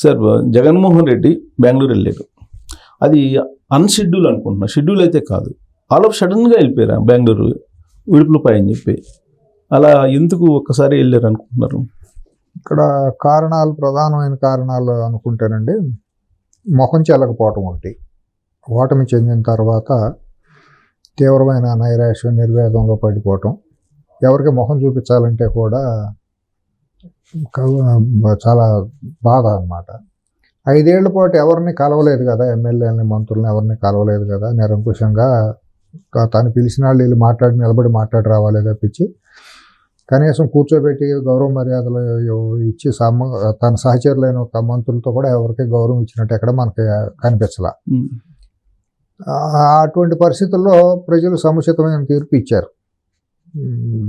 Sir Jaganmohan Reddy Bengaluru వెళ్ళారు. అది అన్షెడ్యూల్ అనుకుంటున్నా, షెడ్యూల్ అయితే కాదు. ఆల్ ఆఫ్ సడన్గా వెళ్ళిపోయారు బెంగళూరు విడుపులపై అని చెప్పి. అలా ఎందుకు ఒక్కసారి వెళ్ళారు అనుకుంటున్నారు? ఇక్కడ కారణాలు, ప్రధానమైన కారణాలు అనుకుంటేనండి, మొహం చెల్లకపోవటం ఒకటి. ఓటమి చెందిన తర్వాత తీవ్రమైన నైరాశ్యం, నిర్వేదంలో పడిపోవటం. ఎవరికి మొహం చూపించాలంటే కూడా చాలా బాధ అన్నమాట. 5 ఏళ్ల పాటు ఎవరిని కలవలేదు కదా, ఎమ్మెల్యేలని, మంత్రులను ఎవరిని కలవలేదు కదా, నిరంకుశంగా తను పిలిచిన వాళ్ళు వీళ్ళు నిలబడి మాట్లాడి రావాలి తప్పించి కనీసం కూర్చోబెట్టి గౌరవ మర్యాదలు ఇచ్చి తన సహచరులైన ఒక మంత్రులతో కూడా ఎవరికి గౌరవం ఇచ్చినట్టు ఎక్కడ మనకి కనిపించలా. అటువంటి పరిస్థితుల్లో ప్రజలు సముచితమైన తీర్పు ఇచ్చారు,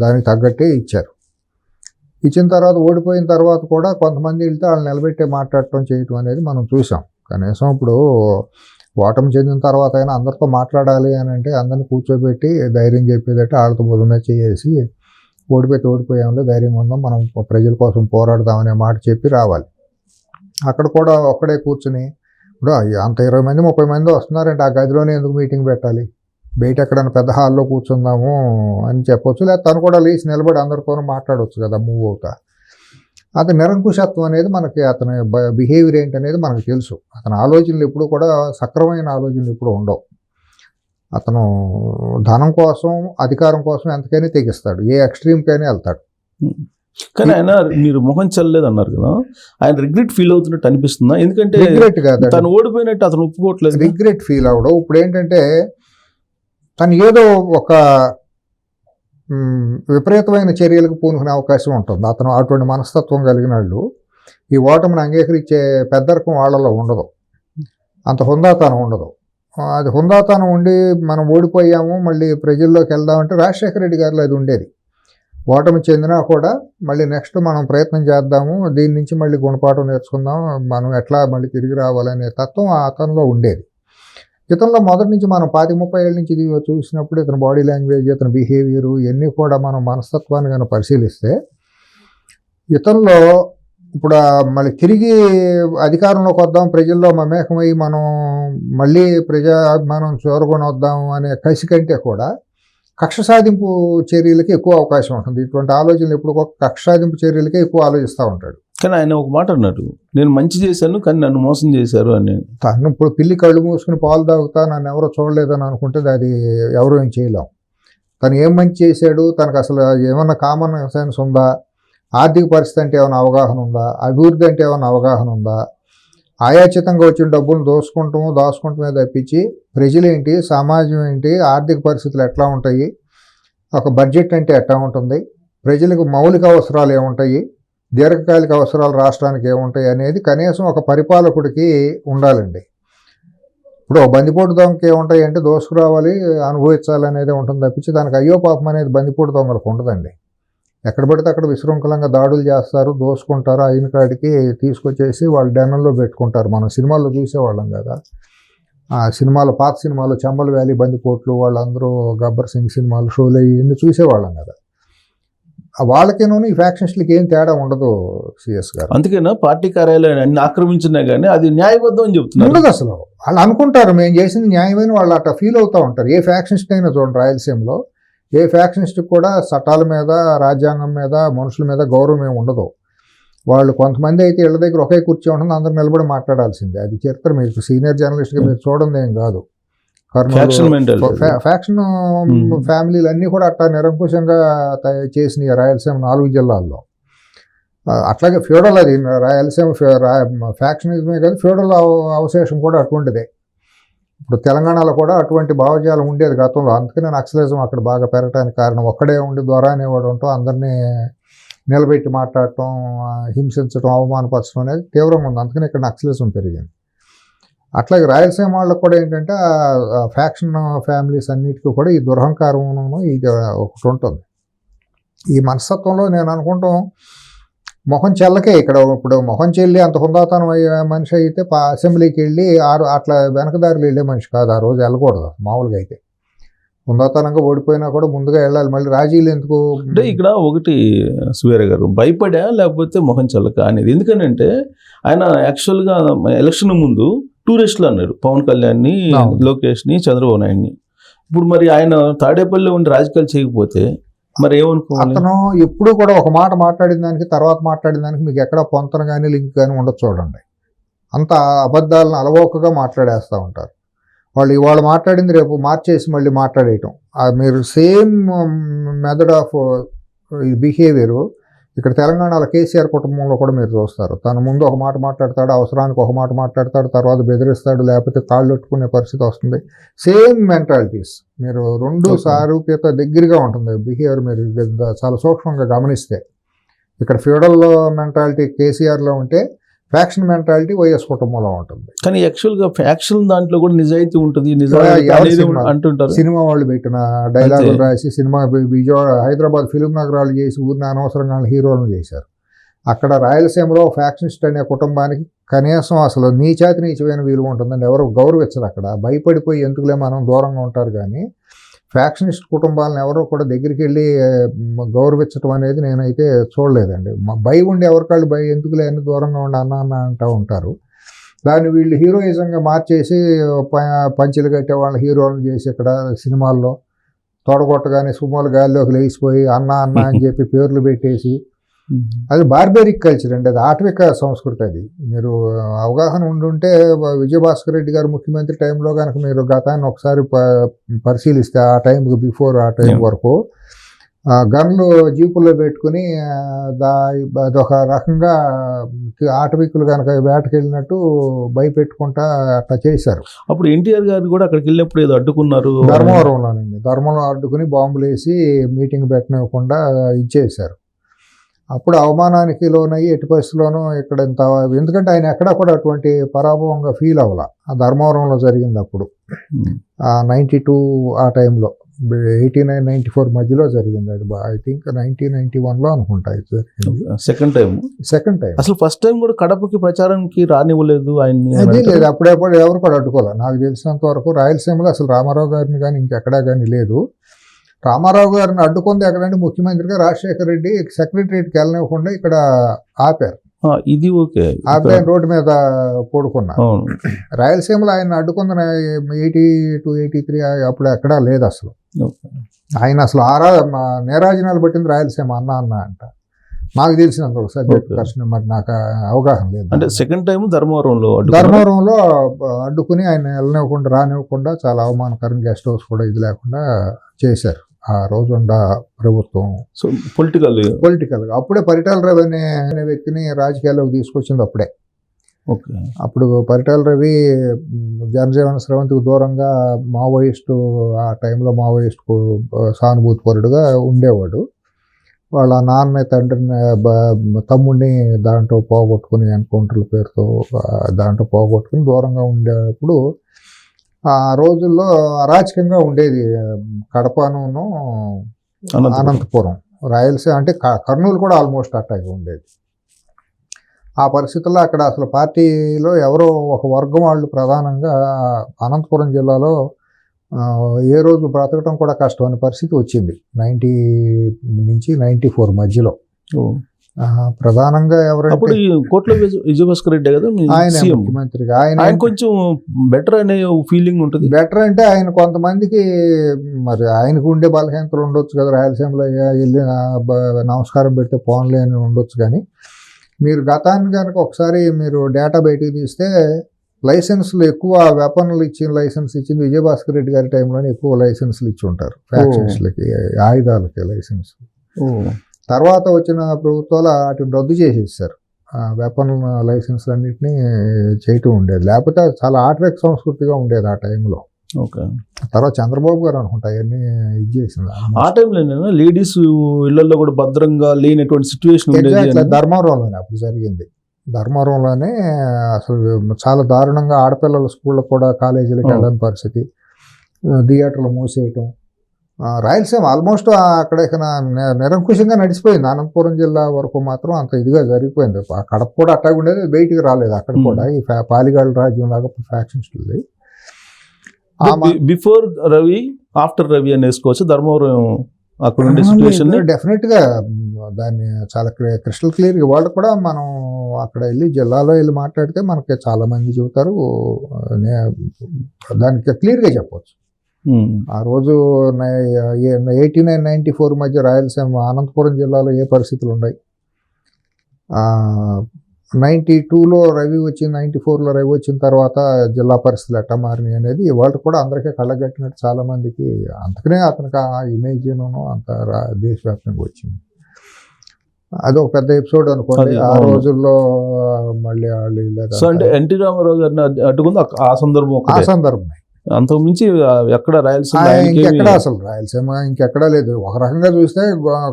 దానికి తగ్గట్టే ఇచ్చారు. ఇచ్చిన తర్వాత ఓడిపోయిన తర్వాత కూడా కొంతమంది వెళ్తే వాళ్ళు నిలబెట్టే మాట్లాడటం చేయటం అనేది మనం చూసాం. కనీసం ఇప్పుడు ఓటమి చెందిన తర్వాత అయినా అందరితో మాట్లాడాలి అని అంటే అందరిని కూర్చోబెట్టి ధైర్యం చెప్పేదట్టు వాళ్ళతో బుధమే చేసి ఓడిపోయాములే, ధైర్యంగా ఉందాం, మనం ప్రజల కోసం పోరాడదామనే మాట చెప్పి రావాలి. అక్కడ కూడా ఒక్కడే కూర్చుని ఇప్పుడు అంత 20 మంది 30 మంది వస్తున్నారంటే ఆ గదిలోనే ఎందుకు మీటింగ్ పెట్టాలి, బయట ఎక్కడైనా పెద్ద హాల్లో కూర్చుందాము అని చెప్పొచ్చు. లేదా తను కూడా లేచి నిలబడి అందరితో మాట్లాడవచ్చు కదా, మూవ్ అవుతా. అతని నిరంకుశత్వం అనేది మనకి, అతని బిహేవియర్ ఏంటనేది మనకు తెలుసు. అతని ఆలోచనలు ఎప్పుడు కూడా సక్రమైన ఆలోచనలు ఎప్పుడు ఉండవు. అతను ధనం కోసం, అధికారం కోసం ఎంతకైనా తెగిస్తాడు, ఏ ఎక్స్ట్రీమ్కైనా వెళ్తాడు. కానీ ఆయన మీరు మొహం చెల్లలేదు అన్నారు కదా, ఆయన రిగ్రెట్ ఫీల్ అవుతున్నట్టు అనిపిస్తుందా? ఎందుకంటే రిగ్రెట్ కాదు, తను ఓడిపోయినట్టు అతను ఒప్పుకోవట్లేదు. రిగ్రెట్ ఫీల్ అవడం. ఇప్పుడు ఏంటంటే తను ఏదో ఒక విపరీతమైన చర్యలకు పూనుకునే అవకాశం ఉంటుంది. అతను అటువంటి మనస్తత్వం కలిగిన వాళ్ళు ఈ ఓటమిని అంగీకరించే పెద్దరకం వాళ్ళలో ఉండదు, అంత హుందాతనం ఉండదు. అది హుందాతనం ఉండి మనం ఓడిపోయాము మళ్ళీ ప్రజల్లోకి వెళ్దామంటే రాజశేఖర రెడ్డి గారిలో అది ఉండేది. ఓటమి చెందినా కూడా మళ్ళీ నెక్స్ట్ మనం ప్రయత్నం చేద్దాము, దీని నుంచి మళ్ళీ గుణపాఠం నేర్చుకుందాం, మనం ఎట్లా మళ్ళీ తిరిగి రావాలనే తత్వం అతనిలో ఉండేది. ఇతనిలో మొదటి నుంచి మనం 25-30 ఏళ్ళ నుంచి ఇది చూసినప్పుడు ఇతని బాడీ లాంగ్వేజ్, ఇతని బిహేవియరు ఇవన్నీ కూడా మనం మనస్తత్వాన్ని కనుక పరిశీలిస్తే ఇతనిలో ఇప్పుడు మళ్ళీ తిరిగి అధికారంలోకి వద్దాం, ప్రజల్లో మమేకమై మనం మళ్ళీ ప్రజాభిమానం చూరగొని వద్దాం అనే కసి కంటే కూడా కక్ష సాధింపు చర్యలకి ఎక్కువ అవకాశం ఉంటుంది. ఇటువంటి ఆలోచనలు ఎప్పుడు కక్ష సాధింపు చర్యలకే ఎక్కువ ఆలోచిస్తూ ఉంటాడు. కానీ ఆయన ఒక మాట అన్నాడు, నేను మంచి చేశాను కానీ నన్ను మోసం చేశారు అని. తను ఇప్పుడు పిల్లి కళ్ళు మూసుకుని పాలు తాగుతా నన్ను ఎవరో చూడలేదని అనుకుంటే అది ఎవరు ఏం చేయలేం. తను ఏం మంచి చేశాడు, తనకు అసలు ఏమన్నా కామన్ సెన్స్ ఉందా, ఆర్థిక పరిస్థితి అంటే ఏమైనా అవగాహన ఉందా, అభివృద్ధి అంటే ఏమైనా అవగాహన ఉందా, ఆయాచితంగా వచ్చిన డబ్బులు దాచుకుంటమే తప్పించి ప్రజలేంటి, సమాజం ఏంటి, ఆర్థిక పరిస్థితులు ఎట్లా ఉంటాయి, ఒక బడ్జెట్ అంటే ఎట్లా ఉంటుంది, ప్రజలకు మౌలిక అవసరాలు ఏముంటాయి, దీర్ఘకాలిక అవసరాలు రాష్ట్రానికి ఏముంటాయి అనేది కనీసం ఒక పరిపాలకుడికి ఉండాలండి. ఇప్పుడు బందిపోటు దొంగకి ఏముంటాయి అంటే దోసుకురావాలి, అనుభవించాలి అనేది ఉంటుంది తప్పించి దానికి అయ్యో పాపం అనేది బందిపోటు దొంగలకు ఉండదండి. ఎక్కడ పడితే అక్కడ విశృంఖలంగా దాడులు చేస్తారు, దోసుకుంటారు, అయిన కాడికి తీసుకొచ్చేసి వాళ్ళు డెన్నంలో పెట్టుకుంటారు. మనం సినిమాల్లో చూసేవాళ్ళం కదా, ఆ సినిమాలు, పాత సినిమాలు, చంబల్ వ్యాలీ బందిపోట్లు, వాళ్ళందరూ గబ్బర్ సింగ్ సినిమాలు, షోలు ఇవన్నీ చూసేవాళ్ళం కదా. వాళ్ళకేనూ ఈ ఫ్యాక్షన్స్లకి ఏం తేడా ఉండదు సిఎస్ గారు. అందుకేనా పార్టీ కార్యాలయాన్ని ఆక్రమించినా కానీ అది న్యాయబద్ధం అని చెప్తున్నారు. ఉండదు అసలు. వాళ్ళు అనుకుంటారు మేము చేసింది న్యాయమైన, వాళ్ళు అట్లా ఫీల్ అవుతూ ఉంటారు. ఏ ఫ్యాక్షనిస్ట్ అయినా చూడండి, రాయలసీమలో ఏ ఫ్యాక్షనిస్ట్కి కూడా చట్టాల మీద, రాజ్యాంగం మీద, మనుషుల మీద గౌరవం ఏమి ఉండదు. వాళ్ళు కొంతమంది అయితే ఇళ్ళ దగ్గర ఒకే కుర్చీ ఉంటుంది, అందరూ నిలబడి మాట్లాడాల్సిందే. అది చరిత్ర మీకు సీనియర్ జర్నలిస్ట్గా మీరు చూడండి ఏం కాదు. ఫ్యాక్షన్ ఫ్యామిలీలు అన్నీ కూడా అట్లా నిరంకుశంగా చేసినాయి రాయలసీమ 4 జిల్లాల్లో. అట్లాగే ఫ్యూడల్, అది రాయలసీమ ఫ్యాక్షనిజమే కాదు, ఫ్యూడల్ అవశేషం కూడా అటువంటిదే. ఇప్పుడు తెలంగాణలో కూడా అటువంటి భావజాలం ఉండేది గతంలో. అందుకనే నక్సలిజం అక్కడ బాగా పెరగడానికి కారణం. ఒక్కడే ఉండి దొర అనేవాడు ఉంటాం, అందరినీ నిలబెట్టి మాట్లాడటం, హింసించడం, అవమానపరచడం అనేది తీవ్రంగా ఉంది. అందుకని ఇక్కడ నక్సలిజం పెరిగింది. అట్లాగే రాయలసీమ వాళ్ళకు కూడా ఏంటంటే ఫ్యాక్షన్ ఫ్యామిలీస్ అన్నిటికీ కూడా ఈ దురహంకారం ఇది ఒకటి ఉంటుంది. ఈ మనస్తత్వంలో నేను అనుకుంటాం మొహం చెల్లకే ఇక్కడ. ఇప్పుడు మొహం చెల్లి అంత హుందాతనం అయ్యే మనిషి అయితే అసెంబ్లీకి వెళ్ళి అట్లా వెనకదారులు వెళ్ళే మనిషి కాదు. ఆ రోజు వెళ్ళకూడదు మామూలుగా అయితే. హుందాతనంగా ఓడిపోయినా కూడా ముందుగా వెళ్ళాలి, మళ్ళీ రాజీలు ఎందుకు? అంటే ఇక్కడ ఒకటి సువేర గారు భయపడా లేకపోతే మొహం చల్లక అనేది, ఎందుకనంటే ఆయన యాక్చువల్గా ఎలక్షన్ ముందు టూరిస్టులు అన్నాడు పవన్ కళ్యాణ్ని, అవును. లోకేష్ని, చంద్రబాబు నాయుడిని. ఇప్పుడు మరి ఆయన తాడేపల్లిలో ఉండి రాజకీయాలు చేయకపోతే మరి ఏమనుకోవాలి? అతను ఎప్పుడు కూడా ఒక మాట మాట్లాడిన దానికి తర్వాత మాట్లాడిన దానికి మీకు ఎక్కడ పొంతన కానీ లింక్ కానీ ఉండదు చూడండి. అంత అబద్ధాలను అలవోకగా మాట్లాడేస్తూ ఉంటారు వాళ్ళు. ఇవాళ మాట్లాడింది రేపు మార్చేసి మళ్ళీ మాట్లాడేయటం, మీరు సేమ్ మెథడ్ ఆఫ్ బిహేవియర్ ఇక్కడ తెలంగాణలో కేసీఆర్ కుటుంబంలో కూడా మీరు చూస్తారు. తన ముందు ఒక మాట మాట్లాడతాడు, అవసరానికి ఒక మాట మాట్లాడతాడు, తర్వాత బెదిరిస్తాడు, లేకపోతే కాళ్ళు పెట్టుకునే పరిస్థితి వస్తుంది. సేమ్ మెంటాలిటీస్ మీరు రెండు సారూప్యత దగ్గరగా ఉంటుంది బిహేవియర్. మీరు చాలా సూక్ష్మంగా గమనిస్తే ఇక్కడ ఫ్యూడల్ మెంటాలిటీ కేసీఆర్లో ఉంటే ఫ్యాక్షన్ మెంటాలిటీ వైఎస్ కుటుంబంలో ఉంటుంది. కానీ యాక్చువల్గా ఫ్యాక్షన్ దాంట్లో కూడా నిజాయితీ ఉంటుంది, అంటుంటారు. సినిమా వాళ్ళు పెట్టిన డైలాగులు రాసి సినిమా విజయవాడ హైదరాబాద్ ఫిలిం నగరాలు చేసి ఊరిని అనవసరంగా హీరోలను చేశారు. అక్కడ రాయలసీమలో ఫ్యాక్షనిస్ట్ అనే కుటుంబానికి కనీసం అసలు నీచాతి నీచమైన విలువ ఉంటుందండి, ఎవరు గౌరవించరు. అక్కడ భయపడిపోయి ఎందుకులే మనం దూరంగా ఉంటారు, కానీ ఫ్యాక్షనిస్ట్ కుటుంబాలను ఎవరో కూడా దగ్గరికి వెళ్ళి గౌరవించడం అనేది నేనైతే చూడలేదండి. భయం ఉండి ఎవరికాళ్ళు ఎందుకులే అని దూరంగా ఉండి అన్న అంటూ ఉంటారు. దాన్ని వీళ్ళు హీరోయిజంగా మార్చేసి పంచులు కట్టే వాళ్ళని హీరోలను చేసి ఇక్కడ సినిమాల్లో తోడగొట్టగానే సుమోలు గాలిలోకి లేచిపోయి అన్న అని చెప్పి పేర్లు పెట్టేసి, అది బార్బేరిక్ కల్చర్ అండి, అది ఆటవిక సంస్కృతి. అది మీరు అవగాహన ఉండుంటే విజయభాస్కర్ రెడ్డి గారు ముఖ్యమంత్రి టైంలో కనుక మీరు గతాన్ని ఒకసారి పరిశీలిస్తే ఆ టైంకి బిఫోర్ ఆ టైం వరకు గన్లు జీపుల్లో పెట్టుకుని అదొక రకంగా ఆటవికులు కనుక వేటకెళ్ళినట్టు భయపెట్టుకుంటా అట్లా చేశారు. అప్పుడు ఎన్టీఆర్ గారు కూడా అక్కడికి వెళ్ళినప్పుడు ఏదో అడ్డుకున్నారు, ధర్మవరంలోనండి. ధర్మంలో అడ్డుకుని బాంబులు వేసి మీటింగ్ పెట్టనివ్వకుండా ఇచ్చేశారు. అప్పుడు అవమానానికి లోనయ్యి ఎట్టి పరిస్థితుల్లోనూ ఇక్కడ ఇంత, ఎందుకంటే ఆయన ఎక్కడా కూడా అటువంటి పరాభవంగా ఫీల్ అవ్వాల. ఆ ధర్మవరంలో జరిగింది అప్పుడు 92 ఆ టైంలో, 89-94 మధ్యలో జరిగింది. అది ఐ థింక్ 1991లో అనుకుంటా ఇది జరిగింది. Second time. అసలు ఫస్ట్ టైం కూడా కడపకి ప్రచారానికి రానివ్వలేదు ఆయన్ని. అది లేదు, అప్పుడెప్పుడు ఎవరు కూడా అడ్డుకోవాలి. నాకు తెలిసినంత వరకు రాయలసీమలో అసలు రామారావు గారిని కానీ ఇంకెక్కడా కానీ లేదు. రామారావు గారిని అడ్డుకుంది ఎక్కడంటే ముఖ్యమంత్రిగా రాజశేఖర రెడ్డి సెక్రటరియట్కి వెళ్ళనివ్వకుండా ఇక్కడ ఆపారు. ఇది ఓకే, ఆపి రోడ్డు మీద పడుకున్నారు. రాయలసీమలో ఆయన అడ్డుకుంది 82-83 అప్పుడు ఎక్కడా లేదు అసలు. ఆయన అసలు నేరాజనాలు పట్టింది రాయలసీమ అన్న అంట. నాకు తెలిసినంత ఒక సబ్జెక్ట్ పర్సన్, మరి నాకు అవగాహన లేదు. అంటే సెకండ్ టైం ధర్మవరంలో అడ్డుకుని ఆయన వెళ్ళనివ్వకుండా రానివ్వకుండా చాలా అవమానకరంగా గెస్ట్ హౌస్ కూడా ఇది లేకుండా చేశారు ఆ రోజుండ ప్రభుత్వం. సో పొలిటికల్గా అప్పుడే పరిటాల రవి అనే వ్యక్తిని రాజకీయాల్లోకి తీసుకొచ్చింది అప్పుడే. అప్పుడు పరిటాల రవి జనజీవన స్రవంతికి దూరంగా మావోయిస్టు, ఆ టైంలో మావోయిస్టు సానుభూతిపరుడుగా ఉండేవాడు. వాళ్ళ నాన్న తండ్రిని తమ్ముడిని దాంట్లో పోగొట్టుకుని ఎన్కౌంటర్ల పేరుతో దాంట్లో పోగొట్టుకుని దూరంగా ఉండేటప్పుడు ఆ రోజుల్లో అరాచకంగా ఉండేది కడపను, అనంతపురం, రాయలసీమ అంటే కర్నూలు కూడా ఆల్మోస్ట్ అట్టాగే ఉండేది. ఆ పరిస్థితుల్లో అక్కడ అసలు పార్టీలో ఎవరో ఒక వర్గం వాళ్ళు ప్రధానంగా అనంతపురం జిల్లాలో ఏ రోజు బ్రతకడం కూడా కష్టం అనే పరిస్థితి వచ్చింది 90 నుంచి 94 మధ్యలో. ప్రధానంగా ఎవరంటే కోట్ల విజయభాస్కర్ రెడ్డి కదా ఆయన ముఖ్యమంత్రిగా, ఆయన కొంచెం బెటర్ అనే ఫీలింగ్ ఉంటుంది. బెటర్ అంటే ఆయన కొంతమందికి మరి ఆయనకు ఉండే బలహీనతలు ఉండొచ్చు కదా, రాయలసీమలో వెళ్ళి నమస్కారం పెడితే పోన్లే అని ఉండొచ్చు. కానీ మీరు గతాన్ని కనుక ఒకసారి మీరు డేటా బయటికి తీస్తే లైసెన్స్లు ఎక్కువ వెపన్లు లైసెన్స్ ఇచ్చింది విజయభాస్కర్ రెడ్డి గారి టైంలోనే ఎక్కువ లైసెన్స్లు ఇచ్చి ఉంటారు ఫ్యాక్షన్స్లకి, ఆయుధాలకి లైసెన్స్. తర్వాత వచ్చిన ప్రభుత్వాలు వాటిని రద్దు చేసేసారు, వెపన్ లైసెన్స్ అన్నింటినీ చేయటం ఉండేది. లేకపోతే చాలా ఆర్ట్వేక్ సంస్కృతిగా ఉండేది ఆ టైంలో. తర్వాత చంద్రబాబు గారు అనుకుంటా అవన్నీ ఇది చేసింది. ఆ టైంలో లేడీస్ ఇళ్లలో కూడా భద్రంగా లేనటువంటి సిచ్యువేషన్ ధర్మవరంలోనే అప్పుడు జరిగింది. ధర్మవరంలోనే అసలు చాలా దారుణంగా ఆడపిల్లల స్కూళ్ళకు కూడా కాలేజీలకు వెళ్ళని పరిస్థితి, థియేటర్లు మూసేయటం. రాయలసీమ ఆల్మోస్ట్ అక్కడ నిరంకుశంగా నడిచిపోయింది. అనంతపురం జిల్లా వరకు మాత్రం అంత ఇదిగా జరిగిపోయింది. కడప కూడా అట్టాగా ఉండేది, బయటికి రాలేదు అక్కడ కూడా. ఈ పాలిగాళ్ళ రాజ్యం లాగా ఫ్యాక్షన్స్ది. బిఫోర్ రవి ఆఫ్టర్ రవి అని వేసుకోవచ్చు. ధర్మవరం అక్కడ ఉండే సిచ్యువేషన్ డెఫినెట్గా దాన్ని చాలా క్రిస్టల్ క్లియర్గా వాళ్ళు కూడా మనం అక్కడ వెళ్ళి జిల్లాలో వెళ్ళి మాట్లాడితే మనకి చాలా మంది చెబుతారు, దానికి క్లియర్గా చెప్పవచ్చు. ఆ రోజు 89-94 మధ్య రాయలసీమ అనంతపురం జిల్లాలో ఏ పరిస్థితులు ఉన్నాయి, 92లో రవి వచ్చి 94లో రవి వచ్చిన తర్వాత జిల్లా పరిస్థితులు ఎట్టా మారినాయి అనేది వాళ్ళు కూడా అందరికీ కళ్ళగట్టినట్టు చాలా మందికి, అందుకనే అతనికి ఆ ఇమేజ్ను అంత దేశవ్యాప్తంగా వచ్చింది. అదొక పెద్ద ఎపిసోడ్ అనుకోండి ఆ రోజుల్లో. మళ్ళీ వాళ్ళు సో అంటే ఎన్టీ రామారావు గారిని అడ్డుకుంది ఆ సందర్భం. అంతకు మించి ఎక్కడ రాయలసీమ ఇంకెక్కడ అసలు రాయలసీమ ఇంకెక్కడా లేదు. ఒక రకంగా చూస్తే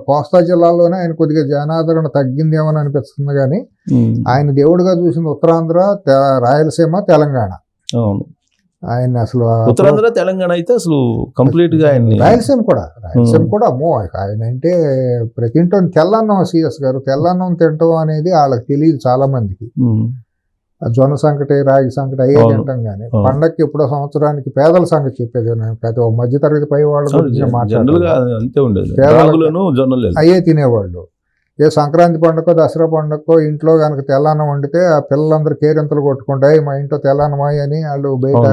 కోస్తా జిల్లాలోనే ఆయన కొద్దిగా జనాదరణ తగ్గిందేమో అనిపిస్తుంది, కానీ ఆయన దేవుడిగా చూసింది ఉత్తరాంధ్ర, రాయలసీమ, తెలంగాణ. అవును, ఆయన అసలు ఉత్తరాంధ్ర తెలంగాణ అయితే అసలు కంప్లీట్ గా రాయలసీమ కూడా అమ్మో, ఆయన అంటే ప్రతి ఇంట్లో తెల్లన్నం, సిఎస్ గారు తెల్లన్నం తింటాం అనేది వాళ్ళకి తెలియదు చాలా మందికి. జొన్న సంకటి, రాగి సంకటి అయ్యే తింటాం, కానీ పండక్కి ఎప్పుడో సంవత్సరానికి పేదల సంగతి చెప్పేది. అయితే మధ్యతరగతి పై వాళ్ళ గురించి మాట్లాడారు, అయ్యే తినేవాళ్ళు. ఏ సంక్రాంతి పండుగ, దసరా పండుగ ఇంట్లో కనుక తెల్లన్నం వండితే ఆ పిల్లలందరూ కేరింతలు కొట్టుకుంటాయి, మా ఇంట్లో తెల్లన్నమాయి అని వాళ్ళు బయట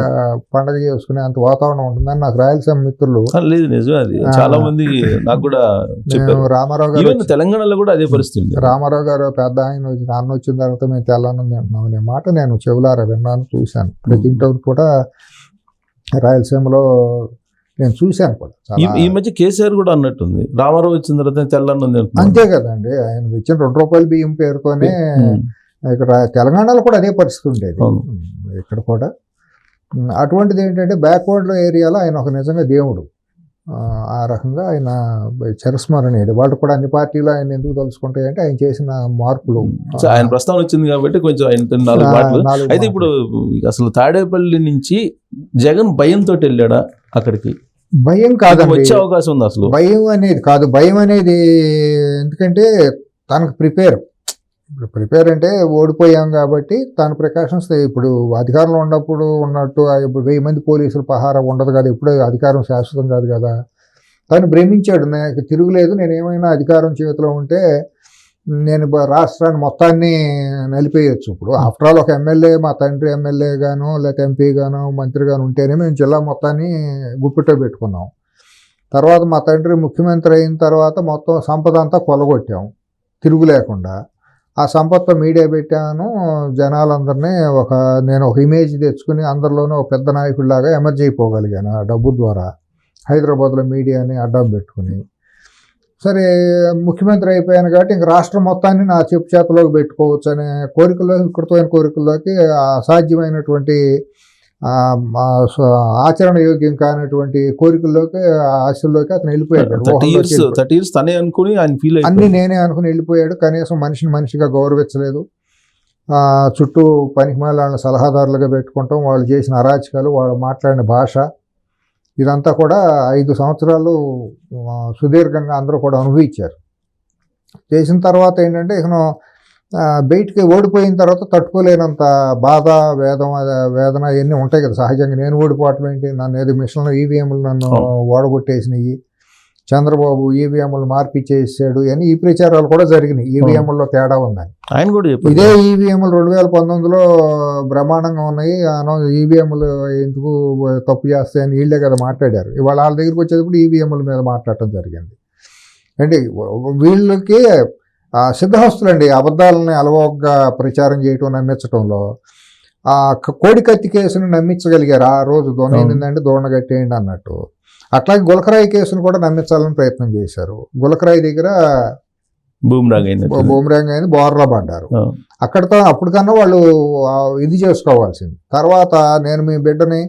పండగ చేసుకునే అంత వాతావరణం ఉంటుందని నాకు రాయలసీమ మిత్రులు చాలా మంది నాకు కూడా రామారావు గారు, తెలంగాణలో కూడా అదే పరిస్థితి. రామారావు గారు పెద్ద ఆయన నాన్న వచ్చిన తర్వాత మేము తెల్లన్నం తింటున్నాం అనే మాట నేను చెవులారా విన్నాను, చూశాను. ప్రతి ఇంట్లో కూడా రాయలసీమలో నేను చూశాను కూడా. ఈ మధ్య కేసీఆర్ కూడా అన్నట్టుంది, రామారావు వచ్చిన తర్వాత తెల్లన్నం తింటున్నాం. అంతే కదండి, ఆయన ఇచ్చిన ₹2 బియ్యం పేరుతోనే ఇక్కడ తెలంగాణలో కూడా అదే పరిస్థితి ఉండేది. ఇక్కడ కూడా అటువంటిది ఏంటంటే బ్యాక్వర్డ్ ఏరియాలో ఆయన ఒక నిజంగా దేవుడు. ఆ రకంగా ఆయన చిరస్మరణీయుడు. వాళ్ళు కూడా అన్ని పార్టీలు ఆయన ఎందుకు తలుచుకుంటాయంటే ఆయన చేసిన మార్పులు. ఆయన ప్రస్తావన వచ్చింది కాబట్టి కొంచెం ఆయన 4 మాటలు. అయితే ఇప్పుడు అసలు తాడేపల్లి నుంచి జగన్ భయంతో వెళ్ళాడా అక్కడికి? భయం కాదు, వచ్చే అవకాశం ఉంది. అసలు భయం అనేది కాదు, భయం అనేది ఎందుకంటే తనకు ప్రిపేర్ అంటే ఓడిపోయాం కాబట్టి తన ప్రికాషన్స్. ఇప్పుడు అధికారంలో ఉన్నప్పుడు ఉన్నట్టు ఇప్పుడు 1000 మంది పోలీసులు పహారా ఉండదు కదా, ఇప్పుడు అధికారం శాశ్వతం కాదు కదా. తను భ్రమించాడు, నాకు తిరుగులేదు, నేను ఏమైనా అధికారం చేతిలో ఉంటే నేను రాష్ట్రాన్ని మొత్తాన్ని నలిపేయచ్చు. ఇప్పుడు ఆఫ్టర్ ఆల్ ఒక ఎమ్మెల్యే, మా తండ్రి ఎమ్మెల్యే గాను లేకపోతే ఎంపీ గాను మంత్రి గాను ఉంటేనే మేము జిల్లా మొత్తాన్ని గుప్పిట్లో పెట్టుకున్నాం. తర్వాత మా తండ్రి ముఖ్యమంత్రి అయిన తర్వాత మొత్తం సంపద అంతా కొలగొట్టాం తిరుగు లేకుండా. ఆ సంపత్తో మీడియా పెట్టాను, జనాలందరినీ నేను ఒక ఇమేజ్ తెచ్చుకుని అందరిలోనూ ఒక పెద్ద నాయకుడిలాగా ఎమర్జ్ అయిపోగలిగాను ఆ డబ్బు ద్వారా. హైదరాబాద్లో మీడియాని అడ్డం పెట్టుకుని సరే ముఖ్యమంత్రి అయిపోయాను కాబట్టి ఇంక రాష్ట్రం మొత్తాన్ని నా చెప్పు చేతలోకి పెట్టుకోవచ్చు అనే కోరికల్లో, వికృతమైన కోరికల్లోకి, అసాధ్యమైనటువంటి ఆచరణ యోగ్యం కానటువంటి కోరికల్లోకి, ఆశల్లోకి అతను వెళ్ళిపోయాడు. అన్ని నేనే అనుకుని వెళ్ళిపోయాడు. కనీసం మనిషిని మనిషిగా గౌరవించలేదు. చుట్టూ పనికిమాలిన సలహాదారులుగా పెట్టుకుంటాం, వాళ్ళు చేసిన అరాచకాలు, వాళ్ళు మాట్లాడిన భాష, ఇదంతా కూడా 5 సంవత్సరాలు సుదీర్ఘంగా అందరూ కూడా అనుభవించారు. చేసిన తర్వాత ఏంటంటే ఇక బయటికి ఓడిపోయిన తర్వాత తట్టుకోలేనంత బాధ, వేదన ఇవన్నీ ఉంటాయి కదా సహజంగా. నేను ఓడిపోవటం ఏంటి, నన్ను ఏదో మిషన్లో ఈవీఎంలు నన్ను ఓడగొట్టేసినాయి, చంద్రబాబు ఈవీఎంలు మార్పిచ్చేసాడు అని ఈ ప్రచారాలు కూడా జరిగినాయి. ఈవీఎంల్లో తేడా ఉందని ఆయన కూడా ఇదే ఈవీఎంలు 2019లో బ్రహ్మాండంగా ఉన్నాయి, ఈవీఎంలు ఎందుకు తప్పు చేస్తాయని వీళ్ళే కదా మాట్లాడారు. ఇవాళ వాళ్ళ దగ్గరికి వచ్చేటప్పుడు ఈవీఎంల మీద మాట్లాడటం జరిగింది. అంటే వీళ్ళకి సిద్ధహస్తులండి అబద్ధాలని అలవోగ్గా ప్రచారం చేయటం, నమ్మించడంలో. కోడికత్తి కేసును నమ్మించగలిగారు ఆ రోజు, దొనేందంటే దోణ కట్టేయండి అన్నట్టు. అట్లాగే గులకరాయి కేసును కూడా నమ్మించాలని ప్రయత్నం చేశారు. గులకరాయి దగ్గర బూమరాంగ్ అయింది, బోర్లా పడ్డారు. అప్పటికన్నా వాళ్ళు ఇది చేసుకోవాల్సింది. తర్వాత నేను మీ బిడ్డని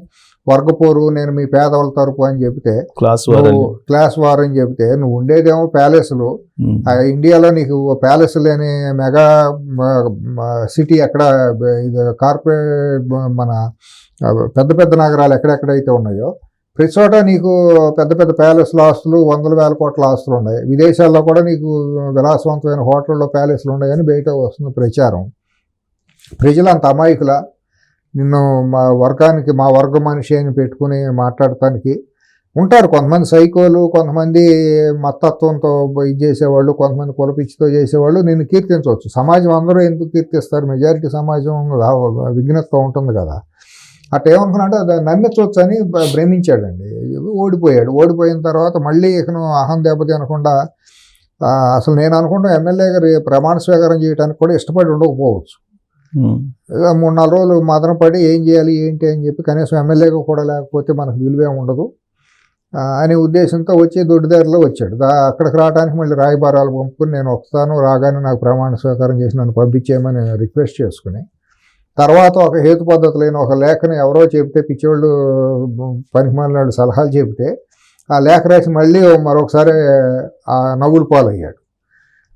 వర్గపోరు, నేను మీ పేదవాళ్ళ తరపు అని చెబితే, క్లాస్ వార్ అని చెబితే, నువ్వు ఉండేదేమో ప్యాలెస్లు, ఇండియాలో నీకు ప్యాలెస్ లేని మెగా సిటీ ఎక్కడ, ఇది కార్పొరేట్ మన పెద్ద పెద్ద నగరాలు ఎక్కడెక్కడైతే ఉన్నాయో ప్రతి చోట నీకు పెద్ద పెద్ద ప్యాలెస్ల ఆస్తులు, 100,000 కోట్ల ఆస్తులు ఉన్నాయి. విదేశాల్లో కూడా నీకు విలాసవంతమైన హోటల్లో ప్యాలెస్లు ఉన్నాయని బయట వస్తున్న ప్రచారం. ప్రజలు అంత అమాయకుల, నిన్ను మా వర్గ మనిషి అని పెట్టుకుని మాట్లాడటానికి ఉంటారు కొంతమంది సైకోలు, కొంతమంది మత్తత్వంతో ఇది చేసేవాళ్ళు, కొంతమంది కులపిచ్చితో చేసేవాళ్ళు నిన్ను కీర్తించవచ్చు. సమాజం అందరూ ఎందుకు కీర్తిస్తారు? మెజారిటీ సమాజం విఘ్నత్వం ఉంటుంది కదా. అట్లా ఏమనుకున్నాడు, అది నమ్మించవచ్చు అని భ్రమించాడండి. ఓడిపోయిన తర్వాత మళ్ళీ ఇకను అహం దెబ్బతి అనకుండా అసలు నేను అనుకుంటా ఎమ్మెల్యే గారు ప్రమాణ స్వీకారం చేయడానికి కూడా ఇష్టపడి ఉండకపోవచ్చు. 3-4 రోజులు మదనపడి ఏం చేయాలి ఏంటి అని చెప్పి కనీసం ఎమ్మెల్యేగా కూడా లేకపోతే మనకు విలువే ఉండదు అనే ఉద్దేశంతో వచ్చి దొడ్డిదారిలో వచ్చాడు. అక్కడికి రావడానికి మళ్ళీ రాయబారాలు పంపుకుని నేను వస్తాను, రాగానే నాకు ప్రమాణ స్వీకారం చేసి నన్ను పంపించేయమని రిక్వెస్ట్ చేసుకుని, తర్వాత ఒక హేతు పద్ధతి లేని ఒక లేఖని ఎవరో చెబితే, పిచ్చోళ్ళు పనికిమాలినాడు సలహాలు చెబితే ఆ లేఖ రాసి మళ్ళీ మరొకసారి ఆ నవ్వుల పాలయ్యాడు.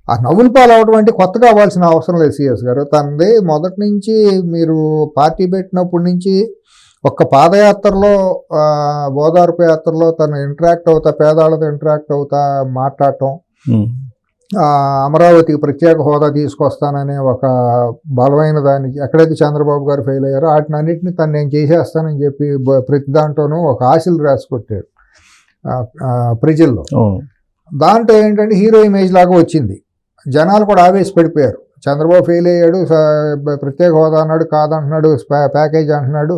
ఆ నవ్వుల పాలు అవడం అంటే కొత్తగా అవ్వాల్సిన అవసరం లేదు సిఎస్ గారు. తనది మొదటి నుంచి మీరు పార్టీ పెట్టినప్పటి నుంచి ఒక్క పాదయాత్రలో ఓదార్పు యాత్రలో తను ఇంటరాక్ట్ అవుతా, పేదాళ్ళతో ఇంటరాక్ట్ అవుతా మాట్లాడటం, అమరావతికి ప్రత్యేక హోదా తీసుకొస్తాననే ఒక బలమైన దానికి ఎక్కడైతే చంద్రబాబు గారు ఫెయిల్ అయ్యారో వాటిని అన్నింటినీ తను నేను చేసేస్తానని చెప్పి ప్రతి దాంట్లోనూ ఒక ఆశలు రాసుకొట్టాడు ప్రజల్లో. దాంట్లో ఏంటంటే హీరో ఇమేజ్ లాగా వచ్చింది. జనాలు కూడా ఆవేశపడిపోయారు. చంద్రబాబు ఫెయిల్ అయ్యాడు, ప్రత్యేక హోదా అన్నాడు, కాదంటున్నాడు, ప్యాకేజ్ అంటున్నాడు,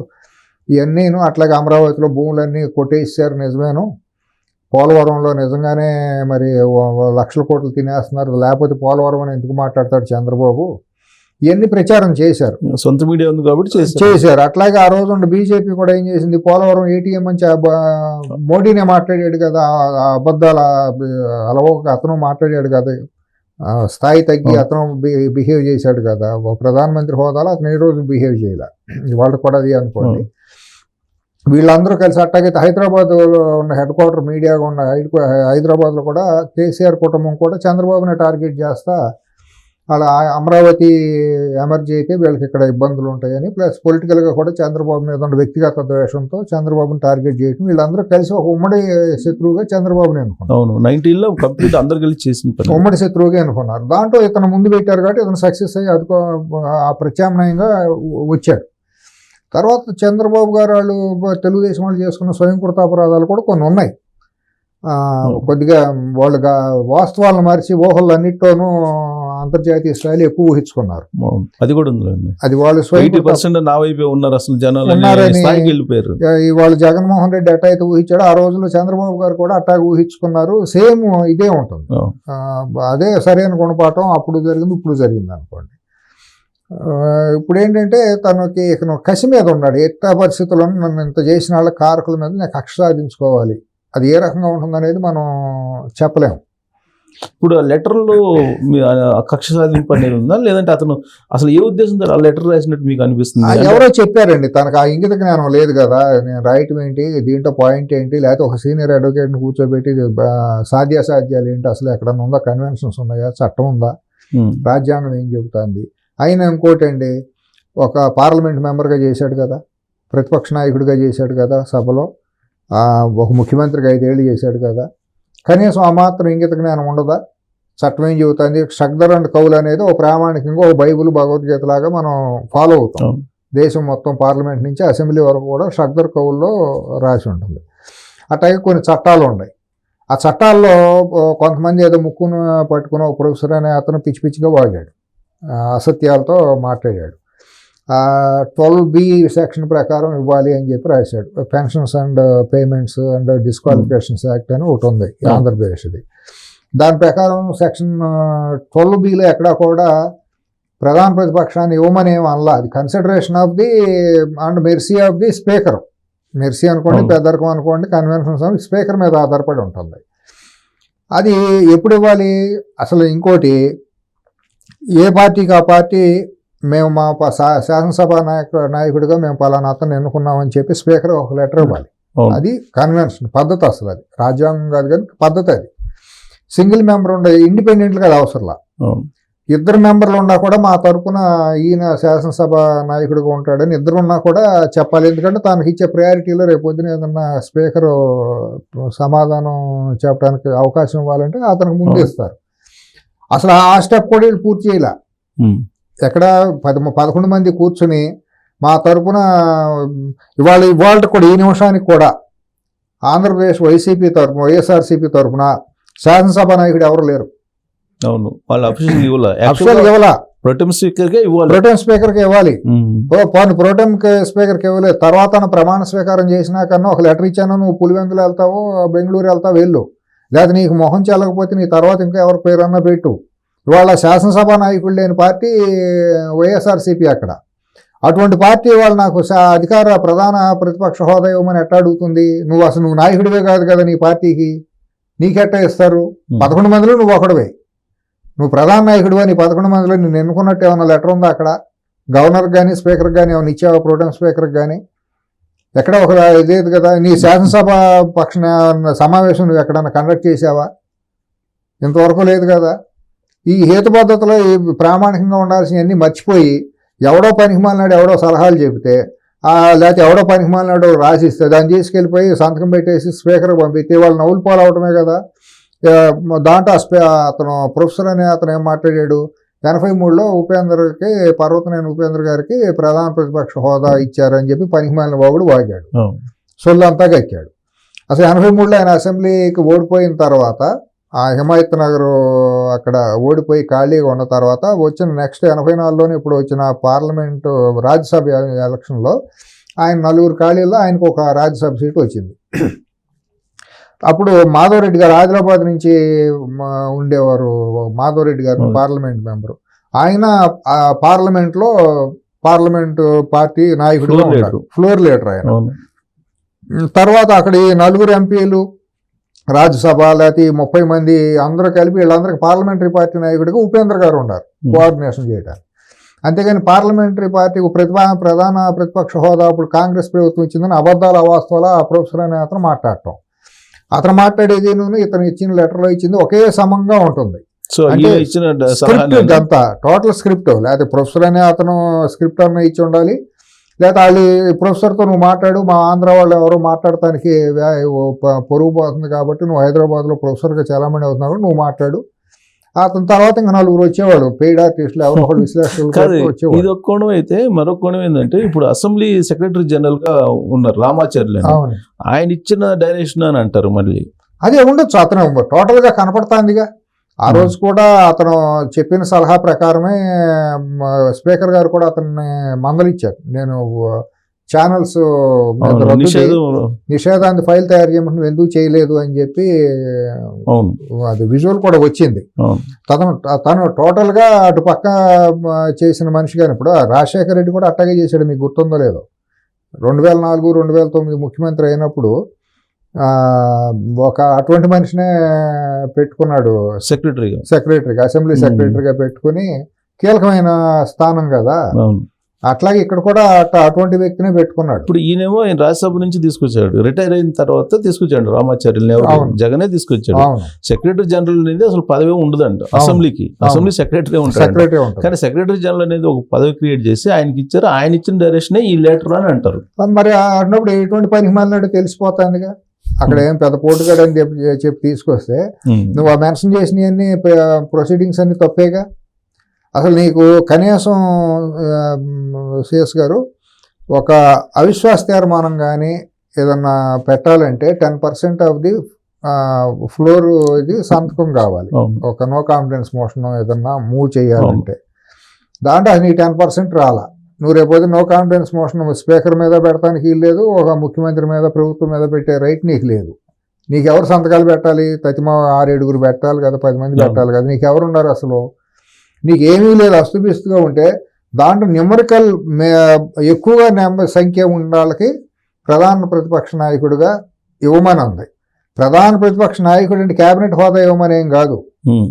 ఇవన్నీను. అట్లాగే అమరావతిలో భూములన్నీ కొట్టేసారు, నిజమేను. పోలవరంలో నిజంగానే మరి 1,00,000 కోట్లు తినేస్తున్నారు, లేకపోతే పోలవరం అని ఎందుకు మాట్లాడతాడు చంద్రబాబు, ఇవన్నీ ప్రచారం చేశారు. సొంత మీడియా ఉంది కాబట్టి చేశారు. అట్లాగే ఆ రోజు బీజేపీ కూడా ఏం చేసింది, పోలవరం ఏటీఎం అని మోడీనే మాట్లాడాడు కదా, అబద్ధాల అలవోక అతను మాట్లాడాడు కదా, స్థాయి తగ్గి అతను బిహేవ్ చేశాడు కదా, ప్రధానమంత్రి హోదాలో అతను ఏ రోజు బిహేవ్ చేయాల. వాళ్ళు కూడా అది అనుకోండి. వీళ్ళందరూ కలిసి అట్టాగైతే హైదరాబాద్లో ఉన్న హెడ్ క్వార్టర్ మీడియాగా ఉన్న హైదరాబాద్లో కూడా కేసీఆర్ కుటుంబం కూడా చంద్రబాబుని టార్గెట్ చేస్తా, అలా అమరావతి ఎమర్జీ అయితే వీళ్ళకి ఇక్కడ ఇబ్బందులు ఉంటాయని, ప్లస్ పొలిటికల్గా కూడా చంద్రబాబు మీద ఉన్న వ్యక్తిగత ద్వేషంతో చంద్రబాబుని టార్గెట్ చేయడం, వీళ్ళందరూ కలిసి ఒక ఉమ్మడి శత్రువుగా చంద్రబాబుని అనుకున్నారు. అవును, 19లో కంప్లీట్ అందరు కలిసి చేసిన ఉమ్మడి శత్రువుగా అనుకున్నారు. దాంట్లో ఇతను ముందు పెట్టారు కాబట్టి ఇతను సక్సెస్ అయ్యి ఆ ప్రత్యామ్నాయంగా వచ్చాడు. తర్వాత చంద్రబాబు గారు వాళ్ళు తెలుగుదేశం వాళ్ళు చేసుకున్న స్వయంకృతాపరాధాలు కూడా కొన్ని ఉన్నాయి. కొద్దిగా వాళ్ళు వాస్తవాలను మరిచి ఊహలన్నిటితోనూ అంతర్జాతీయ స్థాయిలో ఎక్కువ ఊహించుకున్నారు. అది కూడా ఉంది. అది వాళ్ళు 80% నా వైపే ఉన్నారు అసలు జనాలు వెళ్ళిపోయారు. వాళ్ళు జగన్మోహన్ రెడ్డి అట్టా అయితే ఊహించాడు, ఆ రోజుల్లో చంద్రబాబు గారు కూడా అట్టాగా ఊహించుకున్నారు. సేమ్ ఇదే ఉంటుంది. అదే సరైన గుణపాఠం అప్పుడు జరిగింది, ఇప్పుడు జరిగింది అనుకోండి. ఇప్పుడు ఏంటంటే తనకి కసి మీద ఉన్నాడు. ఎట్టా పరిస్థితుల్లో నన్ను ఇంత చేసిన వాళ్ళ కారకుల మీద నేను కక్ష సాధించుకోవాలి. అది ఏ రకంగా ఉంటుందనేది మనం చెప్పలేము. ఇప్పుడు ఆ లెటర్లో కక్ష సాధింపు అనేది ఉందా, లేదంటే అతను అసలు ఏ ఉద్దేశంతో ఆ లెటర్ రాసినట్టు మీకు అనిపిస్తుంది? ఎవరో చెప్పారండి, తనకు ఆ ఇంగిత జ్ఞానం లేదు కదా, నేను రాయటం ఏంటి, దీంట్లో పాయింట్ ఏంటి, లేకపోతే ఒక సీనియర్ అడ్వకేట్ని కూర్చోబెట్టి సాధ్యాసాధ్యాలు ఏంటి, అసలు ఎక్కడన్నా ఉందా, కన్వెన్షన్స్ ఉన్నాయా, చట్టం ఉందా, రాజ్యాంగం ఏం చెబుతుంది. అయినా ఇంకోటి అండి, ఒక పార్లమెంట్ మెంబర్గా చేశాడు కదా, ప్రతిపక్ష నాయకుడిగా చేశాడు కదా సభలో, ఒక ముఖ్యమంత్రిగా 5 ఏళ్ళు చేశాడు కదా, కనీసం ఆ మాత్రం ఇంగిత జ్ఞానం ఉండదా? చట్టం ఏం చెబుతుంది, షగ్దర్ అండ్ కౌల్ అనేది ఒక ప్రామాణికంగా ఒక బైబుల్ భగవద్గీత లాగా మనం ఫాలో అవుతాం. దేశం మొత్తం పార్లమెంట్ నుంచి అసెంబ్లీ వరకు కూడా షగ్దర్ కౌల్లో రాసి ఉంటుంది. అట్లాగే కొన్ని చట్టాలు ఉన్నాయి. ఆ చట్టాల్లో కొంతమంది ఏదో ముక్కును పట్టుకుని ఒక ప్రొఫెసర్ అనే అతను పిచ్చి పిచ్చిగా వాగాడు, అసత్యాలతో మాట్లాడాడు. 12B సెక్షన్ ప్రకారం ఇవ్వాలి అని చెప్పి రాశాడు. Pensions and payments and disqualifications act అని ఒకటి ఉంది ఆంధ్రప్రదేశ్ది. దాని ప్రకారం సెక్షన్ 12Bలో ఎక్కడా కూడా ప్రధాన ప్రతిపక్షాన్ని ఇవ్వమని ఏమి అనలా. అది consideration of the and mercy of the speaker. Mercy అనుకోండి, పెద్దరికం అనుకోండి, కన్వెన్షన్స్ స్పీకర్ మీద ఆధారపడి ఉంటుంది. అది ఎప్పుడు ఇవ్వాలి? అసలు ఇంకోటి, ఏ పార్టీకి ఆ పార్టీ మేము మా శాసనసభ నాయకుడిగా మేము పలానా అతను ఎన్నుకున్నామని చెప్పి స్పీకర్ ఒక లెటర్ ఇవ్వాలి. అది కన్వెన్షన్ పద్ధతి. అసలు అది రాజ్యాంగం కాదు కానీ పద్ధతి. అది సింగిల్ మెంబర్ ఉండే ఇండిపెండెంట్గా అది అవసరంలా. 2 మెంబర్లు ఉన్నా కూడా మా తరఫున ఈయన శాసనసభ నాయకుడిగా ఉంటాడని 2 ఉన్నా కూడా చెప్పాలి. ఎందుకంటే తనకి ఇచ్చే ప్రయారిటీలో రేపు పొద్దున ఏదన్నా స్పీకర్ సమాధానం చెప్పడానికి అవకాశం ఇవ్వాలంటే అతనికి ముందు ఇస్తారు. అసలు ఆ స్టెప్ కూడా వీళ్ళు పూర్తి చేయాల. ఎక్కడ 11 మంది కూర్చుని మా తరఫున ఇవాళ కూడా ఈ నిమిషానికి కూడా ఆంధ్రప్రదేశ్ వైసీపీ తరఫున వైఎస్ఆర్సీపీ తరఫున శాసనసభ నాయకుడు ఎవరు లేరు. అవును, వాళ్ళు అఫీషియల్ అఫీషియల్ ఇవ్వాలా, ప్రొటెం స్పీకర్కే ఇవ్వాలి, ప్రోటెం స్పీకర్కి ఇవ్వాలి. ప్రోటెం స్పీకర్కి ఇవ్వలేదు. తర్వాత ప్రమాణ స్వీకారం చేసినా కన్నా ఒక లెటర్ ఇచ్చాను, నువ్వు పులివెందులు వెళ్తావు, బెంగళూరు వెళ్తావు, వెళ్ళు. లేదా నీకు మొహం చెల్లకపోతే నీ తర్వాత ఇంకా ఎవరి పేరన్నా పెట్టు. ఇవాళ శాసనసభ నాయకుడు లేని పార్టీ వైఎస్ఆర్సీపీ. అక్కడ అటువంటి పార్టీ వాళ్ళు నాకు అధికార ప్రధాన ప్రతిపక్ష హోదా ఇవ్వమని ఎట్లా అడుగుతుంది? నువ్వు నాయకుడివే కాదు కదా, నీ పార్టీకి నీకెట్టా ఇస్తారు? 11 మందిలో నువ్వు ఒకడివే, నువ్వు ప్రధాన నాయకుడు అని 11 మందిలో నేను ఎన్నుకున్నట్టు ఏమైనా లెటర్ ఉందా అక్కడ? గవర్నర్కి కానీ స్పీకర్కి కానీ ఏమైనా ఇచ్చావా? ప్రోటెం స్పీకర్కి కానీ ఎక్కడ ఒక ఇదేది కదా. నీ శాసనసభ పక్ష సమావేశం నువ్వు ఎక్కడన్నా కండక్ట్ చేసావా? ఇంతవరకు లేదు కదా. ఈ హేతుబద్ధతలో ప్రామాణికంగా ఉండాల్సినవన్నీ మర్చిపోయి ఎవడో పనికిమాలినాడు ఎవడో సలహాలు చెబితే, లేకపోతే ఎవడో పనికిమాలినాడు రాసిస్తే దాన్ని తీసుకెళ్ళిపోయి సంతకం పెట్టేసి స్పీకర్కి పంపిస్తే వాళ్ళు నవ్వులు పాలవటమే కదా. దాంట్లో అతను ప్రొఫెసర్ అనే అతను ఏం మాట్లాడాడు, 83లో ఉపేంద్రకి పర్వతనేని ఉపేంద్ర గారికి ప్రధాన ప్రతిపక్ష హోదా ఇచ్చారని చెప్పి పనికిమాలిన వాగుడు వాగాడు, సొల్లంతా గక్కాడు. అసలు 83లో ఆయన అసెంబ్లీకి ఓడిపోయిన తర్వాత ఆ హిమాయత్ నగర్ అక్కడ ఓడిపోయి ఖాళీగా ఉన్న తర్వాత వచ్చిన నెక్స్ట్ 84లోనే ఇప్పుడు వచ్చిన పార్లమెంటు రాజ్యసభ ఎలక్షన్లో ఆయన 4 ఖాళీల్లో ఆయనకు ఒక రాజ్యసభ సీటు వచ్చింది. అప్పుడు మాధవరెడ్డి గారు ఆదిలాబాద్ నుంచి ఉండేవారు, మాధవరెడ్డి గారు పార్లమెంట్ మెంబరు. ఆయన పార్లమెంటు పార్టీ నాయకుడుగా ఉన్నారు, ఫ్లోర్ లీడర్ ఆయన. తర్వాత అక్కడ 4 ఎంపీలు రాజ్యసభ లేకపోతే 30 మంది అందరూ కలిపి వీళ్ళందరికీ పార్లమెంటరీ పార్టీ నాయకుడిగా ఉపేంద్ర గారు ఉన్నారు కోఆర్డినేషన్ చేయడానికి. అంతేగాని పార్లమెంటరీ పార్టీకి ప్రధాన ప్రతిపక్ష హోదా అప్పుడు కాంగ్రెస్ ప్రభుత్వం ఇచ్చిందని అబద్ధాల అవాస్తవాల ఆ ప్రొఫెసర్ అనే అతను మాట్లాడటం. అతను మాట్లాడేది ఇతను ఇచ్చిన లెటర్లో ఇచ్చింది ఒకే సమంగా ఉంటుంది. స్క్రిప్ట్ ఇదంతా టోటల్ స్క్రిప్ట్. లేకపోతే ప్రొఫెసర్ అనే అతను స్క్రిప్ట్ అన్న ఇచ్చి ఉండాలి, లేకపోతే వాళ్ళు ప్రొఫెసర్తో నువ్వు మాట్లాడు, మా ఆంధ్ర వాళ్ళు ఎవరో మాట్లాడటానికి పొరుగు పోతుంది కాబట్టి నువ్వు హైదరాబాద్లో ప్రొఫెసర్గా చాలామంది అవుతున్నావు, నువ్వు మాట్లాడు. అతని తర్వాత ఇంకా 4 వచ్చేవాడు పెయిడ్ ఆర్టిస్టులు, ఎవరో ఒకటి విశ్లేషకులు వచ్చేవాడు. ఇది ఒక కోణం అయితే మరొక కోణం ఏంటంటే ఇప్పుడు అసెంబ్లీ సెక్రటరీ జనరల్ గా ఉన్నారు రామాచార్యులు, ఆయన ఇచ్చిన డైరెక్షన్ అని అంటారు. మళ్ళీ అదే ఉండొచ్చు, అతను టోటల్ గా కనపడుతుందిగా. ఆ రోజు కూడా అతను చెప్పిన సలహా ప్రకారమే స్పీకర్ గారు కూడా అతన్ని మందలిచ్చారు. నేను ఛానల్స్ నిషేధాన్ని ఫైల్ తయారు చేయమంటే నువ్వు ఎందుకు చేయలేదు అని చెప్పి అది విజువల్ కూడా వచ్చింది. తను టోటల్ గా అటు పక్క చేసిన మనిషి. కానీ ఇప్పుడు రాజశేఖర రెడ్డి కూడా అట్టగే చేశాడు, మీకు గుర్తుందో లేదో. 2004, 2009 ముఖ్యమంత్రి అయినప్పుడు ఒక అటువంటి మనిషినే పెట్టుకున్నాడు సెక్రటరీగా, అసెంబ్లీ సెక్రటరీగా పెట్టుకుని, కీలకమైన స్థానం కదా. అట్లాగే ఇక్కడ కూడా అటువంటి వ్యక్తినే పెట్టుకున్నాడు. ఇప్పుడు ఈయనేమో ఆయన రాజ్యసభ నుంచి తీసుకొచ్చాడు, రిటైర్ అయిన తర్వాత తీసుకొచ్చాడు రామాచార్యులు, జగనే తీసుకొచ్చాడు. సెక్రటరీ జనరల్ అనేది అసలు పదవి ఉండదంట అసెంబ్లీకి, అసెంబ్లీ సెక్రటరీ ఉంటాడు. కానీ సెక్రటరీ జనరల్ అనేది ఒక పదవి క్రియేట్ చేసి ఆయనకి ఇచ్చారు, ఆయన ఇచ్చిన డైరెక్షన్ ఈ లెటర్ అని అంటారు. మరి అన్నప్పుడు ఎటువంటి పనికి మాలినాడు తెలిసిపోతుందిగా. అక్కడ ఏం పెద్ద పోటుగాడు అని చెప్పి తీసుకొస్తే నువ్వు ఆ మెన్షన్ చేసినవన్నీ ప్రొసీడింగ్స్ అన్ని తప్పేగా. అసలు నీకు కనీసం సిఎస్ గారు ఒక అవిశ్వాస తీర్మానం కానీ ఏదన్నా పెట్టాలంటే 10% ఆఫ్ ది ఫ్లోర్ ఇది సంతకం కావాలి. ఒక నో కాన్ఫిడెన్స్ మోషన్ ఏదన్నా మూవ్ చేయాలంటే దాంట్లో అది నీకు 10% రాలా. నువ్వు రేపొద్దు నో కాన్ఫిడెన్స్ మోషన్ స్పీకర్ మీద పెడతానికి లేదు, ఒక ముఖ్యమంత్రి మీద ప్రభుత్వం మీద పెట్టే రైట్ నీకు లేదు. నీకు ఎవరు సంతకాలు పెట్టాలి? తతిమ 6-7 పెట్టాలి కదా, 10 మంది పెట్టాలి కదా. నీకు ఎవరు ఉన్నారు అసలు? నీకు ఏమీ లేదు, అస్తుపిస్తుగా ఉంటే దాంట్లో న్యూమరికల్ ఎక్కువగా సంఖ్య ఉండాలకి ప్రధాన ప్రతిపక్ష నాయకుడిగా ఇవ్వమని ఉంది. ప్రధాన ప్రతిపక్ష నాయకుడు అంటే క్యాబినెట్ హోదా ఇవ్వమని ఏం కాదు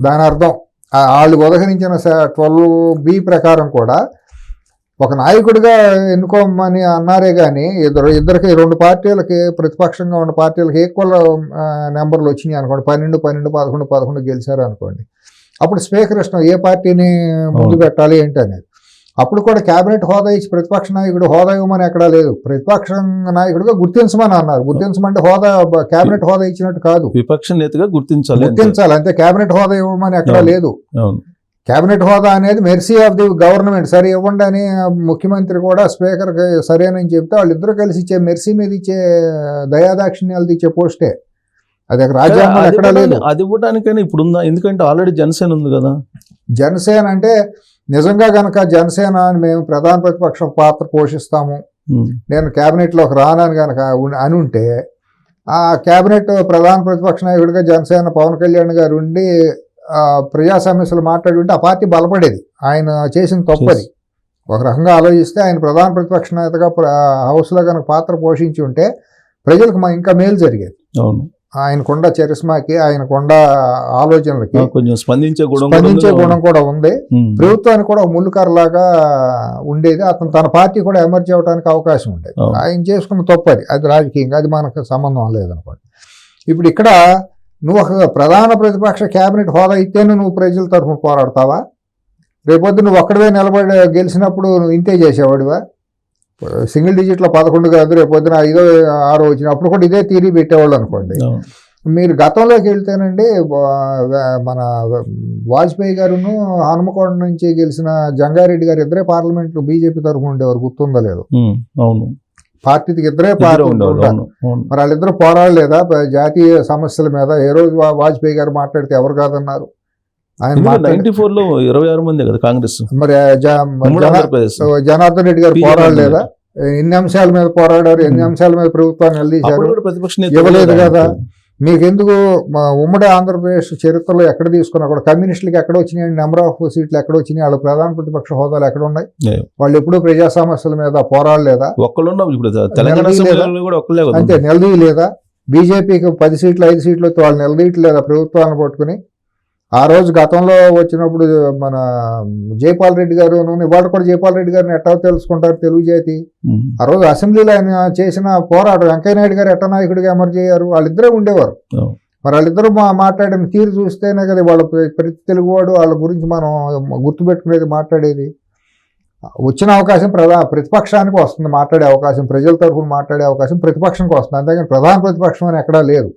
దాని అర్థం. వాళ్ళు ఉదహరించిన 12B ప్రకారం కూడా ఒక నాయకుడిగా ఎన్నుకోమని అన్నారే కానీ ఇద్దరికి 2 పార్టీలకి ప్రతిపక్షంగా ఉన్న పార్టీలకి ఈక్వల్ నెంబర్లు వచ్చినాయి అనుకోండి, 12, 12, 11 గెలిచారు అనుకోండి. అప్పుడు స్పీకర్ ఇష్టం ఏ పార్టీని ముందు పెట్టాలి ఏంటి అనేది. అప్పుడు కూడా కేబినెట్ హోదా ఇచ్చి ప్రతిపక్ష నాయకుడు హోదా ఇవ్వమని ఎక్కడా లేదు. ప్రతిపక్ష నాయకుడిగా గుర్తించమని అన్నారు. గుర్తించమంటే హోదా కేబినెట్ హోదా ఇచ్చినట్టు కాదు, విపక్ష నేతగా గుర్తించాలి అంతే. కేబినెట్ హోదా ఇవ్వమని ఎక్కడా లేదు. కేబినెట్ హోదా అనేది మెర్సీ ఆఫ్ ది గవర్నమెంట్, సరే ఇవ్వండి అని ముఖ్యమంత్రి కూడా స్పీకర్కి సరేనని చెప్తే వాళ్ళిద్దరూ కలిసి ఇచ్చే మెర్సీ మీద ఇచ్చే దయాదాక్షిణ్యాలు ఇచ్చే పోస్టే అది రాజ్యాంగంలో ఎక్కడా లేదు. అది ఇవ్వడానికైనా ఇప్పుడు ఉందా? ఎందుకంటే ఆల్రెడీ జనసేన ఉంది కదా. జనసేన అంటే నిజంగా కనుక జనసేన మేము ప్రధాన ప్రతిపక్ష పాత్ర పోషిస్తాము, నేను క్యాబినెట్లోకి రానని కనుక అని ఉంటే ఆ క్యాబినెట్ ప్రధాన ప్రతిపక్ష నాయకుడిగా జనసేన పవన్ కళ్యాణ్ గారు ఉండి ప్రజా సమస్యలు మాట్లాడి ఉంటే ఆ పార్టీ బలపడేది. ఆయన చేసిన తప్పది. ఒక రకంగా ఆలోచిస్తే ఆయన ప్రధాన ప్రతిపక్ష నేతగా హౌస్లో కనుక పాత్ర పోషించి ఉంటే ప్రజలకు ఇంకా మేలు జరిగేది. అవును, ఆయనకుండ చరిస్మాకి, ఆయనకుండ ఆలోచనలకి కొంచెం స్పందించే గుణం కూడా ఉంది. ప్రభుత్వానికి కూడా ముళ్ళుకారలాగా ఉండేది. అతను తన పార్టీ కూడా ఎమర్జీ అవడానికి అవకాశం ఉండేది. ఆయన చేసుకున్న తప్పది, అది రాజకీయంగా, అది మనకు సంబంధం లేదనుకోండి. ఇప్పుడు ఇక్కడ నువ్వు ఒక ప్రధాన ప్రతిపక్ష క్యాబినెట్ హోదా ఇస్తేనే నువ్వు ప్రజల తరఫున పోరాడతావా? రేపొద్దు నువ్వు ఒక్కడివే నిలబడి గెలిచినప్పుడు నువ్వు ఇంతే చేసేవాడివా? సింగిల్ డిజిట్లో 11 కాదు, రేపొద్దున 5, 6 వచ్చినప్పుడు కూడా ఇదే తీరి పెట్టేవాళ్ళు అనుకోండి. మీరు గతంలోకి వెళ్తేనండి మన వాజ్పేయి గారును హనుమకొండ నుంచి గెలిచిన జంగారెడ్డి గారు ఇద్దరే పార్లమెంట్లో బీజేపీ తరఫున ఉండేవారు, గుర్తుందో లేదు? అవును, పార్టీకి ఇద్దరే పార్టీ ఉంటారు. మరి వాళ్ళిద్దరూ పోరాడలేదా జాతీయ సమస్యల మీద? ఏ రోజు వాజ్పేయి గారు మాట్లాడితే ఎవరు కాదన్నారు? ఆయన 94లో 26 మంది కదా కాంగ్రెస్. మరి జనార్దన్ రెడ్డి గారు పోరాడలేదా? ఎన్ని అంశాల మీద పోరాడారు, ఎన్ని అంశాల మీద ప్రభుత్వాన్ని నిలదీశారు? ఇవ్వలేదు కదా. మీకెందుకు ఉమ్మడి ఆంధ్రప్రదేశ్ చరిత్రలో ఎక్కడ తీసుకున్నా కూడా కమ్యూనిస్టులకి ఎక్కడ వచ్చినాయి, నెంబర్ ఆఫ్ సీట్లు ఎక్కడ వచ్చినాయి, వాళ్ళ ప్రధాన ప్రతిపక్ష హోదాలు ఎక్కడ ఉన్నాయి? వాళ్ళు ఎప్పుడూ ప్రజా సమస్యల మీద పోరాడలేదా? అంతే, నిలదీయలేదా? బీజేపీకి 10 సీట్లు 5 సీట్లు వస్తే వాళ్ళు నిలదీయట్లేదా ప్రభుత్వాన్ని పట్టుకుని? ఆ రోజు గతంలో వచ్చినప్పుడు మన జైపాల్ రెడ్డి గారు, ఇవాళ కూడా జైపాల్ రెడ్డి గారిని ఎట్టా తెలుసుకుంటారు తెలుగు జాతి? ఆ రోజు అసెంబ్లీలో ఆయన చేసిన పోరాటం, వెంకయ్యనాయుడు గారు ఎట్ట నాయకుడిగా ఎమర్జ్ అయ్యారు, వాళ్ళిద్దరే ఉండేవారు. మరి వాళ్ళిద్దరూ మాట్లాడిన తీరు చూస్తేనే కదా వాళ్ళ ప్రతి తెలుగువాడు వాళ్ళ గురించి మనం గుర్తుపెట్టుకునేది, మాట్లాడేది. వచ్చిన అవకాశం ప్రతిపక్షానికి వస్తుంది, మాట్లాడే అవకాశం, ప్రజల తరఫున మాట్లాడే అవకాశం ప్రతిపక్షంకి వస్తుంది. అంతేగాని ప్రధాన ప్రతిపక్షం అని ఎక్కడా లేదు.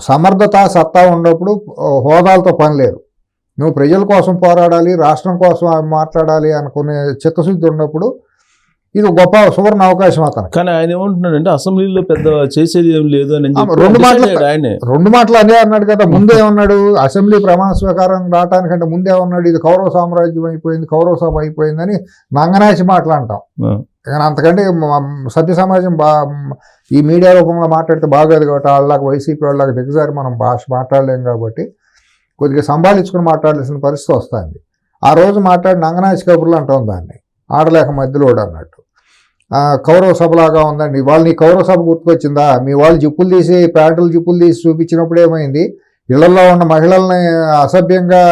సమర్థత సత్తా ఉన్నప్పుడు హోదాలతో పని లేదు. నువ్వు ప్రజల కోసం పోరాడాలి, రాష్ట్రం కోసం మాట్లాడాలి అనుకునే చిత్తశుద్ధి ఉన్నప్పుడు ఇది గొప్ప సువర్ణ అవకాశం అతను. కానీ ఆయన ఏమంటున్నాడంటే అసెంబ్లీలో పెద్ద చేసేది ఏం లేదు అని రెండు మాటలు అదే అన్నాడు కదా. ముందే ఉన్నాడు అసెంబ్లీ ప్రమాణ స్వీకారం రావటానికంటే ముందే ఉన్నాడు ఇది కౌరవ సామ్రాజ్యం అయిపోయింది, కౌరవ సభ అయిపోయిందని నంగనాచి మాటలు అంటాం. కానీ అంతకంటే సభ్య సమాజం ఈ మీడియా రూపంలో మాట్లాడితే బాగోదు కాబట్టి వాళ్ళకి వైసీపీ వాళ్ళకి దిగజారి మనం భాష మాట్లాడలేం కాబట్టి కొద్దిగా సంభాళించుకుని మాట్లాడాల్సిన పరిస్థితి వస్తుంది. ఆ రోజు మాట్లాడి నంగనాచి కబుర్లు అంటాం దాన్ని, ఆడలేక మధ్యలోడు అన్నట్టు. కౌరవ సభలాగా ఉందండి. వాళ్ళు నీ కౌరవ సభ గుర్తుకొచ్చిందా? మీ వాళ్ళు జిప్పులు తీసి ప్యాంటులు జిప్పులు తీసి చూపించినప్పుడు ఏమైంది? ఇళ్లలో ఉన్న మహిళల్ని అసభ్యంగా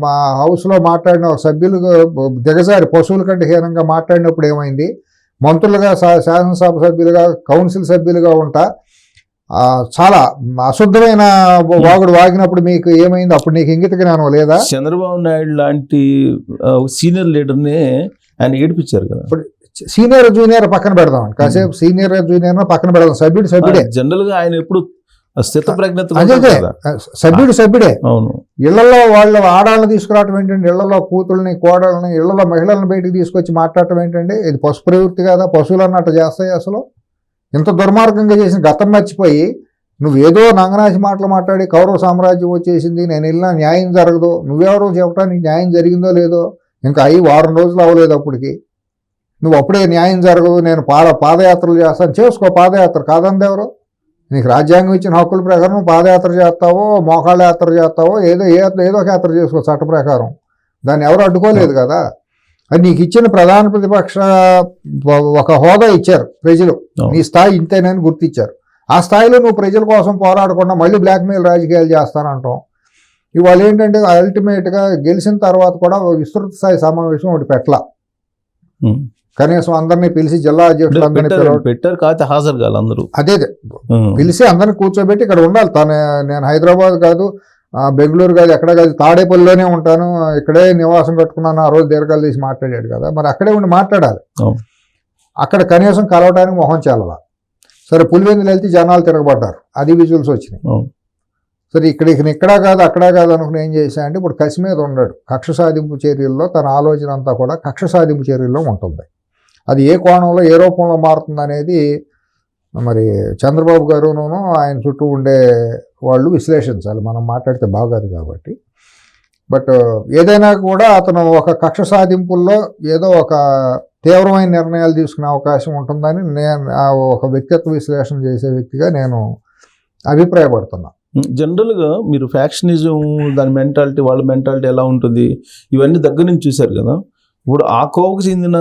మా హౌస్లో మాట్లాడిన సభ్యులు దిగజారి పశువుల కంటే హీనంగా మాట్లాడినప్పుడు ఏమైంది? మంత్రులుగా శాసనసభ సభ్యులుగా కౌన్సిల్ సభ్యులుగా ఉంటా చాలా అశుద్ధమైన వాగుడు వాగినప్పుడు మీకు ఏమైంది? అప్పుడు నీకు ఇంగిత జ్ఞానం లేదా? చంద్రబాబు నాయుడు లాంటి సీనియర్ లీడర్ని ఆయన ఏడిపించారు కదా. సీనియర్ జూనియర్ పక్కన పెడదాం, కాసేపు సీనియర్ జూనియర్ పక్కన పెడదాం. సభ్యుడే జనరల్ గా ఆయన ఎప్పుడు సభ్యుడే. అవును, ఇళ్లలో వాళ్ళు ఆడాలను తీసుకురావటం ఏంటండి? ఇళ్లలో కూతుళ్ళని కోడళ్ళని ఇళ్లలో మహిళలను బయటికి తీసుకొచ్చి మాట్లాడటం ఏంటండి? ఇది పశు ప్రవృత్తి కదా? పశువులు అన్నట్టు చేస్తాయి. అసలు ఇంత దుర్మార్గంగా చేసిన గతం మర్చిపోయి నువ్వేదో నంగనాచి మాటలు మాట్లాడి కౌరవ సామ్రాజ్యం వచ్చేసింది, నేను వెళ్ళినా న్యాయం జరగదు, నువ్వెవరో చెప్పడానికి న్యాయం జరిగిందో లేదో ఇంకా వారం రోజులు అవ్వలేదు అప్పటికి. నువ్వు అప్పుడే న్యాయం జరగదు, నేను పాదయాత్రలు చేస్తాను, చేసుకో పాదయాత్ర, కాదంది ఎవరు? నీకు రాజ్యాంగం ఇచ్చిన హక్కుల ప్రకారం పాదయాత్ర చేస్తావో మోకాళ్ళ యాత్ర చేస్తావో ఏదో ఒక యాత్ర చేసుకో చట్ట ప్రకారం, దాన్ని ఎవరు అడ్డుకోలేదు కదా. అది నీకు ఇచ్చిన ప్రధాన ప్రతిపక్ష ఒక హోదా ఇచ్చారు ప్రజలు, నీ స్థాయి ఇంతేనని గుర్తించారు. ఆ స్థాయిలో నువ్వు ప్రజల కోసం పోరాడకుండా మళ్ళీ బ్లాక్మెయిల్ రాజకీయాలు చేస్తానంటాం. ఇవాళ ఏంటంటే అల్టిమేట్గా గెలిచిన తర్వాత కూడా విస్తృత స్థాయి సమావేశం ఒకటి పెట్టలా, కనీసం అందరినీ పిలిచి జిల్లా అధ్యక్షులు పెట్టారు కాకపోతే హాజరు కాదు అందరూ. అదే పిలిచి అందరిని కూర్చోబెట్టి ఇక్కడ ఉండాలి. నేను హైదరాబాద్ కాదు, బెంగళూరు కాదు, ఎక్కడ కాదు, తాడేపల్లిలోనే ఉంటాను, ఇక్కడే నివాసం కట్టుకున్నాను, ఆ రోజు దీర్ఘాలు తీసి మాట్లాడాడు కదా. మరి అక్కడే ఉండి మాట్లాడాలి. అక్కడ కనీసం కలవడానికి మొహం చాలలా. సరే పులివెందులు వెళ్తే జనాలు తిరగబడ్డారు, అది విజువల్స్ వచ్చినాయి. సరే ఇక్కడా కాదు అక్కడా కాదు అనుకుని ఏం చేశా అంటే ఇప్పుడు కసి మీద ఉన్నాడు. కక్ష సాధింపు చర్యల్లో తన ఆలోచన అంతా కూడా కక్ష సాధింపు చర్యల్లో ఉంటుంది. అది ఏ కోణంలో ఏ రూపంలో మారుతుంది అనేది మరి చంద్రబాబు గారును ఆయన చుట్టూ ఉండే వాళ్ళు విశ్లేషించాలి. మనం మాట్లాడితే బాగోదు కాబట్టి. బట్ ఏదైనా కూడా అతను ఒక కక్ష సాధింపుల్లో ఏదో ఒక తీవ్రమైన నిర్ణయాలు తీసుకునే అవకాశం ఉంటుందని నేను ఒక వ్యక్తిత్వ విశ్లేషణ చేసే వ్యక్తిగా నేను అభిప్రాయపడుతున్నా. జనరల్గా మీరు ఫ్యాక్షనిజం, దాని మెంటాలిటీ, వాళ్ళ మెంటాలిటీ ఎలా ఉంటుంది ఇవన్నీ దగ్గర నుంచి చూశారు కదా. ఇప్పుడు ఆ కోవకు చెందిన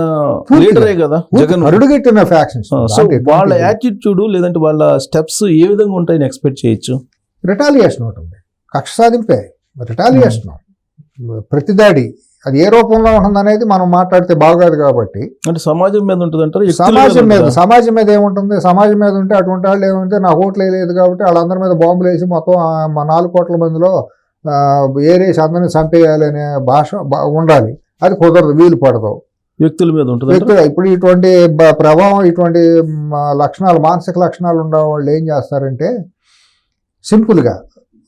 లీడరే కదా జగన్. అడుగుగట్టిన ఫ్యాక్షన్స్. సో వాళ్ళ యాటిట్యూడ్ లేదంటే వాళ్ళ స్టెప్స్ ఏ విధంగా ఉంటాయని ఎక్స్పెక్ట్ చేయొచ్చు? రిటాలియేషన్ ఉంటుంది, కక్ష సాధింపే రిటాలియేషన్, ప్రతిదాడి. అది ఏ రూపంలో ఉంటుంది అనేది మనం మాట్లాడితే బాగోదు కాబట్టి. అంటే సమాజం మీద ఉంటుంది అంటారు. సమాజం మీద ఏముంటుంది? సమాజం మీద ఉంటే అటువంటి వాళ్ళు ఏమంటే నాకు ఓట్లు వేయలేదు కాబట్టి వాళ్ళందరి మీద బాంబులు వేసి మొత్తం మా 4 కోట్ల మందిలో ఏరేసి అందరినీ చంపేయాలి అనే భాష ఉండాలి. అది కుదరదు, వీలు పడదు. వ్యక్తుల మీద ఉంటుంది. ఇప్పుడు ఇటువంటి ప్రభావం, ఇటువంటి లక్షణాలు, మానసిక లక్షణాలు ఉన్న వాళ్ళు ఏం చేస్తారంటే సింపుల్గా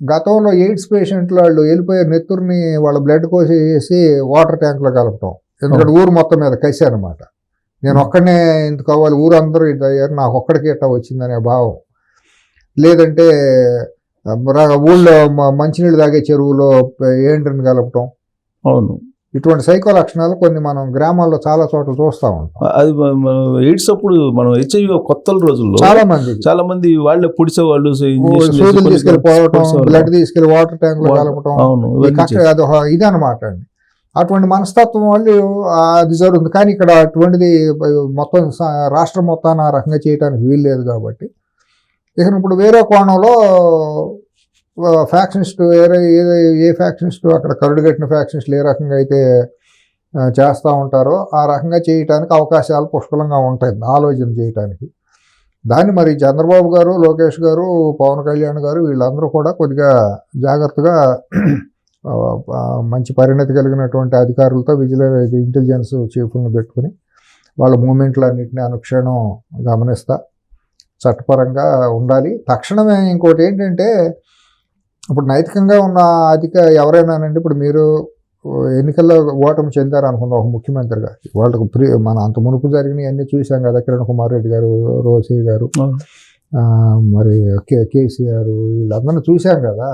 గతంలో ఎయిడ్స్ పేషెంట్లు వాళ్ళు వెళ్ళిపోయే నెత్తుర్ని వాళ్ళ బ్లడ్ కోసేసి వాటర్ ట్యాంక్లో కలపటం. ఎందుకంటే ఊరు మొత్తం మీద కసి అనమాట. నేను ఒక్కడనే ఎందుకు అవ్వాలి, ఊరు అందరూ ఇది అయ్యారు, నాకు ఒక్కడికి ఎట్టా వచ్చిందనే భావం. లేదంటే ఊళ్ళో మంచినీళ్ళు తాగే చెరువులో ఏండ్రిని కలపటం. అవును, ఇటువంటి సైకో లక్షణాలు కొన్ని మనం గ్రామాల్లో చాలా చోట్ల చూస్తూ ఉంటాం. అది ఎయిడ్స్ అప్పుడు మనం HIV కొత్త రోజుల్లో చాలా మంది వాళ్ళే పుడిచేవాళ్ళు, సూదులు తీసుకెళ్ళిపోవటం, బ్లడ్ తీసుకెళ్లి వాటర్ ట్యాంక్ లో కలపటం, అది ఇది అనమాట అండి. అటువంటి మనస్తత్వం వాళ్ళు అది జరుగుతుంది. కానీ ఇక్కడ అటువంటిది మొత్తం రాష్ట్రం మొత్తాన్ని ఆ రకంగా చేయడానికి వీలు లేదు కాబట్టి ఇక ఇప్పుడు వేరే కోణంలో ఫ్యాక్షనిస్టు ఏ ఫ్యాక్షనిస్టు అక్కడ కరుడుగట్టిన ఫ్యాక్షనిస్టులు ఏ రకంగా అయితే చేస్తూ ఉంటారో ఆ రకంగా చేయటానికి అవకాశాలు పుష్కలంగా ఉంటాయి ఆలోచన చేయటానికి. దాన్ని మరి చంద్రబాబు గారు, లోకేష్ గారు, పవన్ కళ్యాణ్ గారు వీళ్ళందరూ కూడా కొద్దిగా జాగ్రత్తగా మంచి పరిణతి కలిగినటువంటి అధికారులతో ఇంటెలిజెన్స్ చీఫ్లను పెట్టుకుని వాళ్ళ మూమెంట్లన్నింటినీ అనుక్షణం గమనిస్తా చట్టపరంగా ఉండాలి. తక్షణమే ఇంకోటి ఏంటంటే ఇప్పుడు నైతికంగా ఉన్న ఎవరైనానండి, ఇప్పుడు మీరు ఎన్నికల్లో ఓటమి చెందారు అనుకుందాం ఒక ముఖ్యమంత్రిగా. వాళ్ళకు మన అంత మునుపు జరిగినవి అన్నీ చూసాం కదా. కిరణ్ కుమార్ రెడ్డి గారు, రోసీ గారు, మరి కేసీఆర్ వీళ్ళందరినీ చూసాం కదా.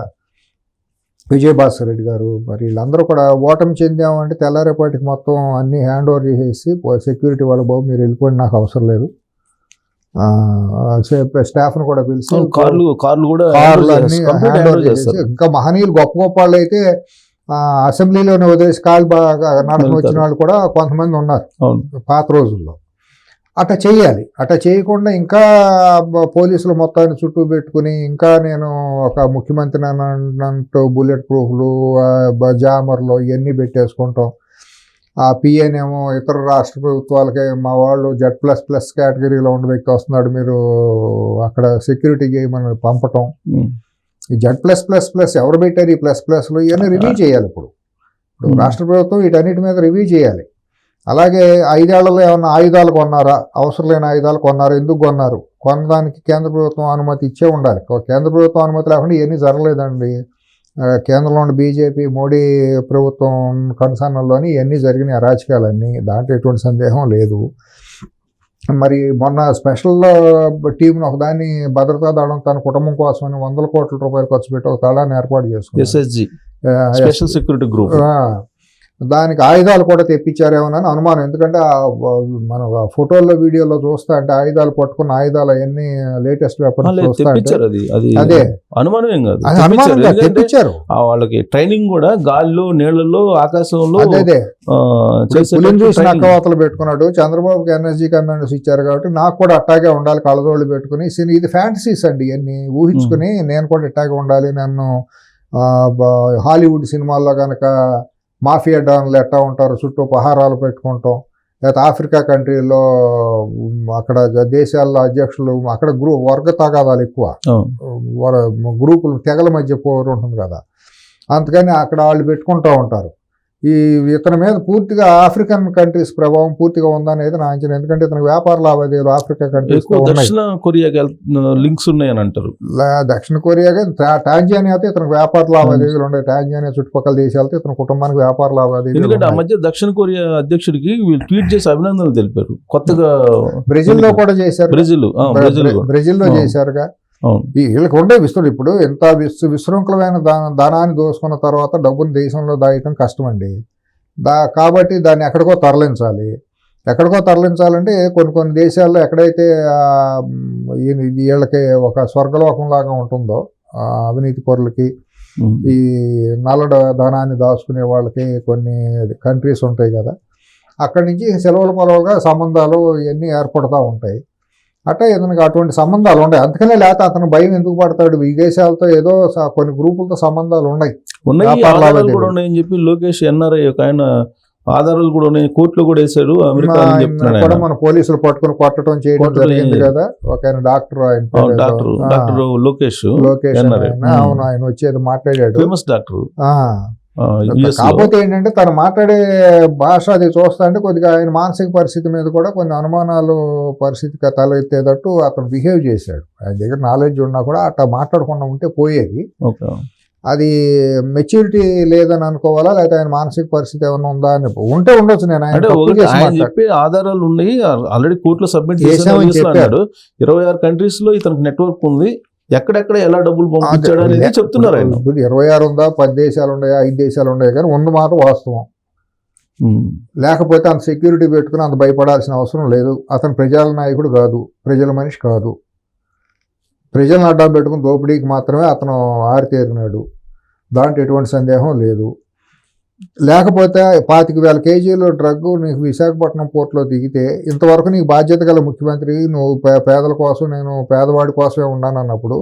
విజయభాస్కర్ రెడ్డి గారు, మరి వీళ్ళందరూ కూడా ఓటమి చెందామంటే తెల్లారేపాటికి మొత్తం అన్నీ హ్యాండ్ ఓవర్ చేసేసి సెక్యూరిటీ వాళ్ళ బాబు మీరు వెళ్ళిపోండి, నాకు అవసరం లేదు, స్టాఫ్ను కూడా పిలిచి కార్లు అన్ని హ్యాండ్ ఓవర్ చేసి, ఇంకా మహనీయులు గొప్ప గొప్ప వాళ్ళు అయితే అసెంబ్లీలోనే వదిలేసి కాలు బాగా నడకని వచ్చిన వాళ్ళు కూడా కొంతమంది ఉన్నారు పాత రోజుల్లో. అట్లా చేయాలి. అట్లా చేయకుండా ఇంకా పోలీసులు మొత్తాన్ని చుట్టూ పెట్టుకుని ఇంకా నేను ఒక ముఖ్యమంత్రి అన్నట్టు బుల్లెట్ ప్రూఫ్లు, జామర్లు ఇవన్నీ పెట్టేసుకుంటాం. ఆ పిఏనేమో ఇతర రాష్ట్ర ప్రభుత్వాలకే మా వాళ్ళు Z++ కేటగిరీలో ఉన్న వ్యక్తి వస్తున్నాడు, మీరు అక్కడ సెక్యూరిటీ చేయమని పంపటం. ఈ Z+++ ఎవరు పెట్టారు ఈ ++లు ఇవన్నీ రివ్యూ చేయాలి. ఇప్పుడు రాష్ట్ర ప్రభుత్వం వీటన్నిటి మీద రివ్యూ చేయాలి. అలాగే 5 ఏళ్లలో ఏమన్నా ఆయుధాలు కొన్నారా, అవసరం లేని ఆయుధాలు కొన్నారా, ఎందుకు కొన్నారు, కొనడానికి కేంద్ర ప్రభుత్వం అనుమతి ఇచ్చే ఉండాలి. కేంద్ర ప్రభుత్వం అనుమతి లేకుండా ఇవన్నీ జరగలేదండి. కేంద్రంలో ఉన్న బీజేపీ మోడీ ప్రభుత్వం కన్సర్న్లోని ఇవన్నీ జరిగిన అరాచకాలన్నీ, దాంట్లో ఎటువంటి సందేహం లేదు. మరి మొన్న స్పెషల్ టీంను ఒకదాన్ని భద్రతా దళం తన కుటుంబం కోసమని 100 కోట్ల రూపాయలు ఖర్చు పెట్టి ఒక దళాన్ని ఏర్పాటు చేసుకున్నారు, SSG స్పెషల్ సెక్యూరిటీ గ్రూప్. దానికి ఆయుధాలు కూడా తెప్పించారేమోనని అనుమానం. ఎందుకంటే మన ఫోటోల్లో వీడియోలో చూస్తా అంటే ఆయుధాలు పట్టుకున్న ఆయుధాలు అవన్నీ లేటెస్ట్ వెపన్స్ అదే అనుమానం ఏం కాదు, తెప్పించారు. వాళ్ళకి ట్రైనింగ్ కూడా గాల్లో, నీళ్లలో, ఆకాశంలో చూసి నక్కవాతలు పెట్టుకున్నాడు. చంద్రబాబుకి ఎనర్జీ కమాండర్స్ ఇచ్చారు కాబట్టి నాకు కూడా అట్టాగే ఉండాలి, కళ్ళజోళ్ళు పెట్టుకుని. ఇది ఫ్యాంటసీస్ అండి, ఇవన్నీ ఊహించుకుని నేను కూడా ఇట్టాగే ఉండాలి. నన్ను హాలీవుడ్ సినిమాల్లో కనుక మాఫియా డాన్లు ఎట్టా ఉంటారు, చుట్టూ పహారాలు పెట్టుకుంటాం. లేకపోతే ఆఫ్రికా కంట్రీల్లో అక్కడ దేశాల్లో అధ్యక్షులు అక్కడ వర్గ తగాదాలు ఎక్కువ, గ్రూపులు తెగల మధ్య పోరు ఉంటుంది కదా, అందుకని అక్కడ వాళ్ళు పెట్టుకుంటూ ఉంటారు. ఈ ఇతని మీద పూర్తిగా ఆఫ్రికన్ కంట్రీస్ ప్రభావం పూర్తిగా ఉందనేది నా అంచనా. ఎందుకంటే ఇతనికి వ్యాపార లావాదేవీలు ఆఫ్రికా కంట్రీస్ దక్షిణ కొరియాకి లింక్స్ ఉన్నాయని అంటారు. దక్షిణ కొరియాగా టాంజానియాతో ఇతనికి వ్యాపార లావాదేవీలు ఉన్నాయి. టాంజానియా చుట్టుపక్కల దేశాలతో ఇతని కుటుంబానికి వ్యాపార లావాదేవీలు. ఎందుకంటే ఆ మధ్య దక్షిణ కొరియా అధ్యక్షుడికి వీళ్ళు ట్వీట్ చేసి అభినందనలు తెలిపారు. కొత్తగా బ్రెజిల్లో కూడా చేశారు. బ్రెజిల్లో చేశారుగా. వీళ్ళకి ఉండే విస్తృతి ఇప్పుడు ఎంత విశృంఖలమైన ధనాన్ని దోసుకున్న తర్వాత డబ్బుని దేశంలో దాయటం కష్టమండి. కాబట్టి దాన్ని ఎక్కడికో తరలించాలంటే కొన్ని దేశాల్లో ఎక్కడైతే వీళ్ళకి ఒక స్వర్గలోకంలాగా ఉంటుందో అవినీతి పరులకి, ఈ నల్ల ధనాన్ని దాచుకునే వాళ్ళకి కొన్ని కంట్రీస్ ఉంటాయి కదా, అక్కడి నుంచి సెలవుల పొలవుగా సంబంధాలు ఇవన్నీ ఏర్పడుతూ ఉంటాయి. అట్లా ఇతనికి అటువంటి సంబంధాలు ఉన్నాయి. అందుకనే లేకపోతే అతను భయం ఎందుకు పడతాడు? విదేశాలతో ఏదో కొన్ని గ్రూపులతో సంబంధాలు ఉన్నాయి. ఆధారాలు కూడా ఉన్నాయని చెప్పి లోకేష్ ఎన్ఆర్ఐ ఒక ఆయన ఆధారాలు కూడా ఉన్నాయి, కోర్టులో కూడా వేశాడు. అమెరికా కూడా మన పోలీసులు పట్టుకుని కొట్టడం చేయడం జరిగింది కదా. ఒక ఆయన డాక్టర్ లోకేష్ అవును, ఆయన వచ్చేది మాట్లాడాడు, ఫేమస్ డాక్టర్. కాకపోతే ఏంటంటే తను మాట్లాడే భాష అది చూస్తా అంటే కొద్దిగా ఆయన మానసిక పరిస్థితి మీద కూడా కొన్ని అనుమానాలు పరిస్థితిగా తలెత్తేటట్టు అతను బిహేవ్ చేశాడు. ఆయన దగ్గర నాలెడ్జ్ ఉన్నా కూడా అట్లా మాట్లాడకుండా ఉంటే పోయేది. అది మెచ్యూరిటీ లేదని అనుకోవాలా, లేకపోతే ఆయన మానసిక పరిస్థితి ఏమైనా ఉందా అని ఉంటే ఉండొచ్చు. నేను ఆయన చెప్పే ఆధారాలు ఉన్నాయి, ఆల్రెడీ కోర్టులో సబ్మిట్ చేశాడు. 26 కంట్రీస్ లో ఇతనికి నెట్వర్క్ ఉంది, ఎక్కడెక్కడ ఎలా డబ్బులు పంపించాడు అనేది చెప్తున్నారు. 26 ఉందా, 10 దేశాలు ఉన్నాయా, 5 దేశాలు ఉన్నాయా, కానీ ఉన్న మాట వాస్తవం. లేకపోతే అంత సెక్యూరిటీ పెట్టుకుని అంత భయపడాల్సిన అవసరం లేదు. అతను ప్రజల నాయకుడు కాదు, ప్రజల మనిషి కాదు. ప్రజలను అడ్డం పెట్టుకుని దోపిడీకి మాత్రమే అతను ఆరితేరినాడు, దాంట్లో ఎటువంటి సందేహం లేదు. లేకపోతే 25,000 కేజీలు డ్రగ్గు నీకు విశాఖపట్నం పోర్టులో దిగితే ఇంతవరకు నీకు బాధ్యత గల ముఖ్యమంత్రి, నువ్వు పేదల కోసం, నేను పేదవాడి కోసమే ఉన్నాను అన్నప్పుడు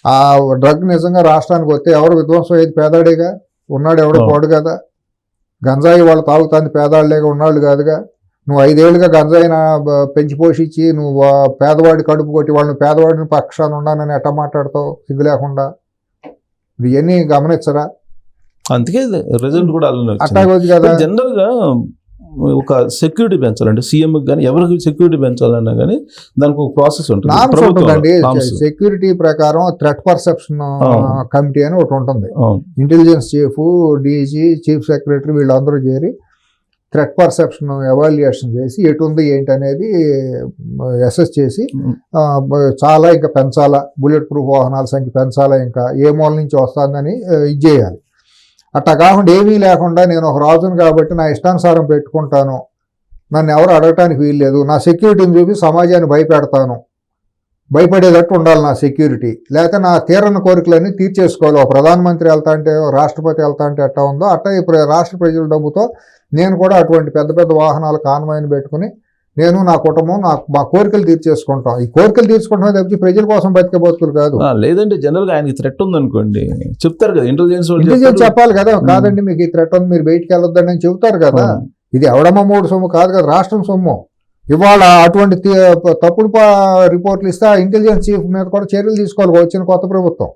ఆ డ్రగ్ నిజంగా రాష్ట్రానికి వస్తే ఎవరు విధ్వంసం అయ్యేది? పేదాడేగా. ఉన్నాడు ఎవడో పోడు కదా. గంజాయి వాళ్ళు తాగుతాంది పేదాళ్ళేగా, ఉన్నాళ్ళు కాదుగా. నువ్వు 5 ఏళ్ళుగా గంజాయిని పెంచి పోషించి నువ్వు పేదవాడి కడుపు కొట్టి వాళ్ళని పేదవాడిని పక్షాన్ని ఉన్నానని ఎట్లా మాట్లాడతావు సిగ్గు లేకుండా? ఇవన్నీ గమనించరా? అందుకే రిజల్ట్ కూడా జనరల్ గా ఒక సెక్యూరిటీ పెంచాలంటే సీఎం కానీ ఎవరికి సెక్యూరిటీ పెంచాలన్నా కానీ దానికి ఒక ప్రాసెస్ ఉంటుంది. సెక్యూరిటీ ప్రకారం థ్రెట్ పర్సెప్షన్ కమిటీ అని ఒకటి ఉంటుంది. Intelligence chief, DG, chief secretary వీళ్ళందరూ చేరి థ్రెట్ పర్సెప్షన్ ఎవాల్యుయేషన్ చేసి ఎటు ఉంది ఏంటి అనేది అసెస్ చేసి చాలా ఇంకా పెంచాలా, బుల్లెట్ ప్రూఫ్ వాహనాల సంఖ్య పెంచాలా, ఇంకా ఏ మూల నుంచి వస్తుందని ఇది చేయాలి. అట్లా కాకుండా ఏమీ లేకుండా నేను ఒక రాజును కాబట్టి నా ఇష్టానుసారం పెట్టుకుంటాను, నన్ను ఎవరు అడగటానికి వీల్లేదు, నా సెక్యూరిటీని చూపి సమాజాన్ని భయపెడతాను, భయపడేటట్టు ఉండాలి నా సెక్యూరిటీ, లేకపోతే నా తీరని కోరికలన్నీ తీర్చేసుకోవాలి. ఒక ప్రధానమంత్రి వెళ్తా అంటే, రాష్ట్రపతి వెళ్తా అంటే ఎట్లా ఉందో అట్లా రాష్ట్ర ప్రజల డబ్బుతో నేను కూడా అటువంటి పెద్ద పెద్ద వాహనాల కాన్వాయ్ని పెట్టుకుని నేను, నా కుటుంబం, మా కోరికలు తీర్చేసుకుంటాం. ఈ కోరికలు తీర్చుకుంటామే తప్పించి ప్రజల కోసం బతికే బతుకులు కాదు. లేదంటే జనరల్ గా ఆయనకి థ్రెట్ ఉంది చెప్తారు కదా, ఇంటెలిజెన్స్ చెప్పాలి కదా. కాదండి మీకు ఈ థ్రెట్ ఉంది, మీరు బయటికి వెళ్ళొద్దని అని చెబుతారు కదా. ఇది ఎవడమ్మ మూడు సొమ్ము కాదు కదా, రాష్ట్రం సొమ్ము. ఇవాళ అటువంటి తప్పుడు రిపోర్ట్లు ఇస్తే ఇంటెలిజెన్స్ చీఫ్ మీద కూడా చర్యలు తీసుకోవాలి వచ్చిన కొత్త ప్రభుత్వం.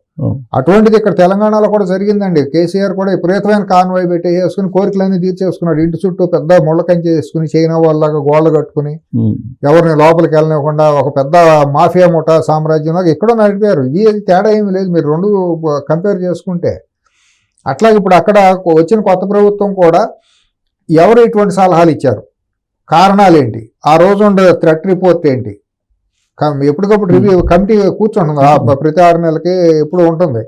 అటువంటిది ఇక్కడ తెలంగాణలో కూడా జరిగిందండి. కేసీఆర్ కూడా విపరీతమైన కాన్వాయ్ పెట్టేసుకుని కోరికలన్నీ తీర్చేసుకున్నాడు. ఇంటి చుట్టూ పెద్ద ముళ్ళ కంచె చేసుకుని చైనా వాళ్ళలాగా గోళ్ళ కట్టుకుని ఎవరిని లోపలికి వెళ్ళనివ్వకుండా ఒక పెద్ద మాఫియా ముఠా సామ్రాజ్యంలాగా ఎక్కడో నడిపారు. ఇది తేడా ఏమి లేదు మీరు రెండు కంపేర్ చేసుకుంటే. అట్లాగే ఇప్పుడు అక్కడ వచ్చిన కొత్త ప్రభుత్వం కూడా ఎవరు ఇటువంటి సలహాలు ఇచ్చారు, కారణాలు ఏంటి, ఆ రోజు ఉండే థ్రెట్ రిపోర్ట్ ఏంటి, ఎప్పటికప్పుడు రివ్యూ కమిటీ కూర్చుంటుంది. ప్రతి 6 నెలలకి ఎప్పుడు ఉంటుంది.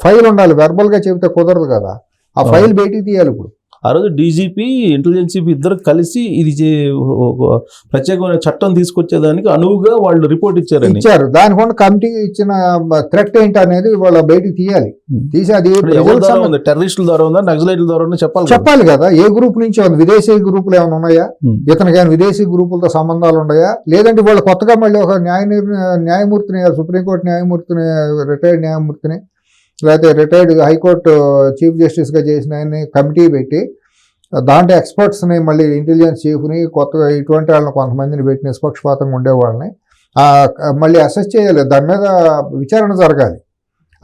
ఫైల్ ఉండాలి, వెర్బల్ గా చెబితే కుదరదు కదా. ఆ ఫైల్ బయటికి తీయాలి. ఇప్పుడు ఆ రోజు డీజీపీ, ఇంటెలిజెన్స్ చీఫ్ ఇద్దరు కలిసి ఇది ప్రత్యేకమైన చట్టం తీసుకొచ్చేదానికి అనువుగా వాళ్ళు రిపోర్ట్ ఇచ్చారు. దానికోండి కమిటీ ఇచ్చిన థ్రెట్ ఏంటి అనేది వాళ్ళు బయటికి తీయాలి. తీసి అది టెర్రరిస్టుల ద్వారా ఉందా, నక్సలైట్ల ద్వారా ఉందా చెప్పాలి కదా. ఏ గ్రూప్ నుంచి ఉంది, విదేశీ గ్రూపులు ఏమైనా ఉన్నాయా, ఇతనికి ఏమైనా విదేశీ గ్రూపులతో సంబంధాలు ఉన్నాయా, లేదంటే వాళ్ళు కొత్తగా మళ్ళీ ఒక న్యాయమూర్తిని, సుప్రీంకోర్టు న్యాయమూర్తిని, రిటైర్డ్ న్యాయమూర్తిని, లేకపోతే రిటైర్డ్ హైకోర్టు చీఫ్ జస్టిస్గా చేసిన ఆయన్ని కమిటీ పెట్టి దాంట్లో ఎక్స్పర్ట్స్ని, మళ్ళీ ఇంటెలిజెన్స్ చీఫ్ని, కొత్తగా ఇటువంటి వాళ్ళని కొంతమందిని పెట్టి నిష్పక్షపాతంగా ఉండేవాళ్ళని మళ్ళీ అసెస్ చేయాలి. దాని మీద విచారణ జరగాలి.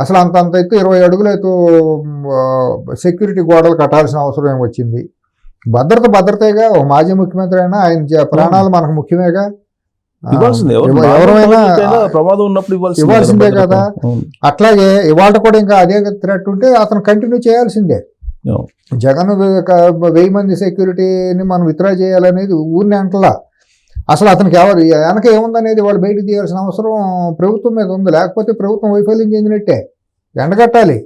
అసలు అంత ఎత్తు 20 అడుగుల ఎత్తు సెక్యూరిటీ గోడలు కట్టాల్సిన అవసరం ఏమొచ్చింది? భద్రతగా ఒక మాజీ ముఖ్యమంత్రి అయినా ఆయన ప్రాణాలు మనకు ముఖ్యమేగా. ఇవ్వాల్సిందే, ఎవరైనా ప్రమాదం ఉన్నప్పుడు ఇవ్వాల్సిందే కదా. అట్లాగే ఇవాళ కూడా ఇంకా అదే థ్రెట్ ఉంటే అతను కంటిన్యూ చేయాల్సిందే. జగన్ 1000 మంది సెక్యూరిటీని మనం విత్డ్రా చేయాలనేది ఊరిని అంటలా. అసలు అతనికి ఎవరు వెనక ఏముందనేది వాళ్ళు బయటకు తీయాల్సిన అవసరం ప్రభుత్వం మీద ఉంది. లేకపోతే ప్రభుత్వం వైఫల్యం చెందినట్టే. ఎండగట్టాలి,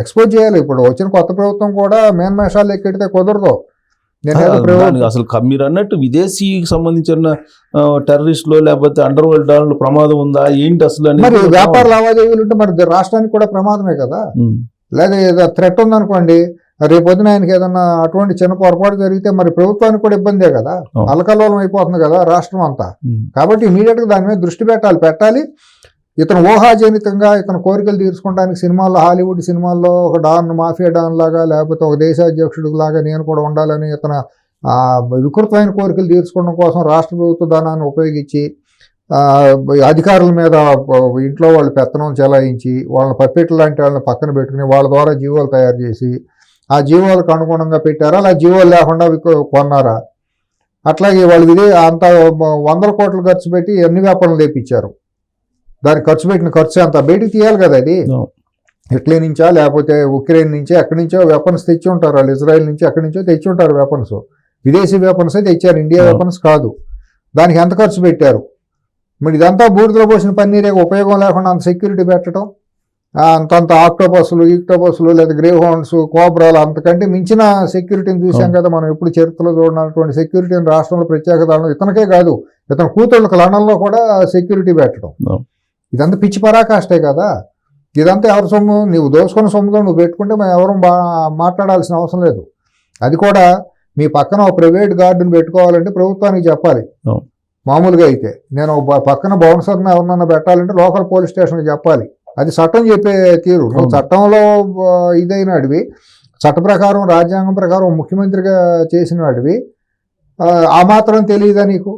ఎక్స్పోజ్ చేయాలి. ఇప్పుడు వచ్చిన కొత్త ప్రభుత్వం కూడా మేన్మేషాలు ఎక్కెడితే కుదరదు. అసలు మీరు అన్నట్టు విదేశీకి సంబంధించిన టెర్రరిస్టులు లేకపోతే అండర్ వరల్డ్ డాలర్లు ప్రమాదం ఉందా ఏంటి అసలు? మరి వ్యాపార లావాదేవీలు ఉంటే మరి రాష్ట్రానికి కూడా ప్రమాదమే కదా. లేదా థ్రెట్ ఉందనుకోండి, రేపొద్దున ఆయనకి ఏదన్నా అటువంటి చిన్న పొరపాటు జరిగితే మరి ప్రభుత్వానికి కూడా ఇబ్బందే కదా. అలకల్లోలం అయిపోతుంది కదా రాష్ట్రం అంతా. కాబట్టి ఇమీడియట్ గా దాని మీద దృష్టి పెట్టాలి. ఇతను ఊహాజనితంగా ఇతను కోరికలు తీర్చుకోవడానికి సినిమాల్లో, హాలీవుడ్ సినిమాల్లో ఒక మాఫియా డాన్ లాగా లేకపోతే ఒక దేశాధ్యక్షుడు లాగా నేను కూడా ఉండాలని ఇతను వికృతమైన కోరికలు తీర్చుకోవడం కోసం రాష్ట్ర ప్రభుత్వ ధనాన్ని ఉపయోగించి అధికారుల మీద ఇంట్లో వాళ్ళు పెత్తనం చెలాయించి వాళ్ళని పప్పెట్లు లాంటి వాళ్ళని పక్కన పెట్టుకుని వాళ్ళ ద్వారా జీవోలు తయారు చేసి ఆ జీవోలకు అనుగుణంగా పెట్టారా, అలా జీవోలు లేకుండా కొన్నారా? అట్లాగే వాళ్ళు అంత 100 కోట్లు ఖర్చు పెట్టి ఎన్ని వ్యాపారాలు తెప్పించారు. దానికి ఖర్చు పెట్టిన ఖర్చు అంతా బయటికి తీయాలి కదా. అది ఇటలీ నుంచా లేకపోతే ఉక్రెయిన్ నుంచే ఎక్కడి నుంచో వెపన్స్ తెచ్చి ఉంటారు వాళ్ళు. ఇజ్రాయెల్ నుంచి ఎక్కడి నుంచో తెచ్చి ఉంటారు వెపన్స్. విదేశీ వెపన్సే తెచ్చారు, ఇండియా వెపన్స్ కాదు. దానికి ఎంత ఖర్చు పెట్టారు? మరి ఇదంతా బూడిదలో పోసిన పన్నీరే, ఉపయోగం లేకుండా అంత సెక్యూరిటీ పెట్టడం. అంతంత ఈక్టోపస్లు లేదా గ్రే హౌండ్స్, కోబ్రాలు, అంతకంటే మించిన సెక్యూరిటీని చూసాం కదా మనం. ఎప్పుడు చరిత్రలో చూడనటువంటి సెక్యూరిటీని రాష్ట్రంలో ప్రత్యేక దళం, ఇతనికే కాదు ఇతని కూతుళ్ళకి లండన్లో కూడా సెక్యూరిటీ పెట్టడం. ఇదంతా పిచ్చి పరాకాష్టే కదా. ఇదంతా ఎవరి సొమ్ము? నువ్వు దోసుకున్న సొమ్ములో నువ్వు పెట్టుకుంటే మేము ఎవరు మాట్లాడాల్సిన అవసరం లేదు. అది కూడా మీ పక్కన ఒక ప్రైవేట్ గార్డుని పెట్టుకోవాలంటే ప్రభుత్వానికి చెప్పాలి. మామూలుగా అయితే నేను పక్కన బౌన్సర్ని ఎవరినన్నా పెట్టాలంటే లోకల్ పోలీస్ స్టేషన్కి చెప్పాలి. అది చట్టం చెప్పే తీరు. నువ్వు చట్టంలో ఇదైన అడివి, చట్ట ప్రకారం రాజ్యాంగం ప్రకారం ముఖ్యమంత్రిగా చేసిన వాడివి, ఆ మాత్రం తెలియదా నీకు?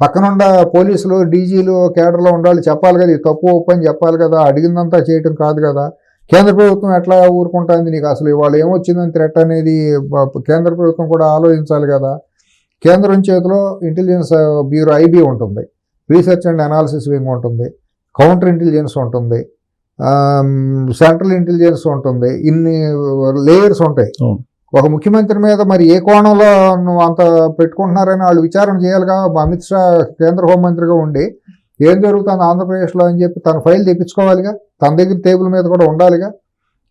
పక్కనుండ పోలీసులు, డీజీలు, కేడర్లో ఉండాలి, చెప్పాలి కదా. ఇది తప్పు ఒప్పు అని చెప్పాలి కదా. అడిగిందంతా చేయటం కాదు కదా. కేంద్ర ప్రభుత్వం ఎట్లా ఊరుకుంటుంది? నీకు అసలు ఇవాళ ఏమొచ్చిందని థ్రెట్ అనేది కేంద్ర ప్రభుత్వం కూడా ఆలోచించాలి కదా. కేంద్రం చేతిలో ఇంటెలిజెన్స్ బ్యూరో ఐబీ ఉంటుంది, రీసెర్చ్ అండ్ అనాలిసిస్ వింగ్ ఉంటుంది, కౌంటర్ ఇంటెలిజెన్స్ ఉంటుంది, సెంట్రల్ ఇంటెలిజెన్స్ ఉంటుంది. ఇన్ని లేయర్స్ ఉంటాయి. ఒక ముఖ్యమంత్రి మీద మరి ఏ కోణంలో నువ్వు అంత పెట్టుకుంటున్నారని వాళ్ళు విచారణ చేయాలిగా. అమిత్ షా కేంద్ర హోంమంత్రిగా ఉండి ఏం జరుగుతుంది ఆంధ్రప్రదేశ్లో అని చెప్పి తన ఫైల్ తెప్పించుకోవాలిగా. తన దగ్గర టేబుల్ మీద కూడా ఉండాలిగా.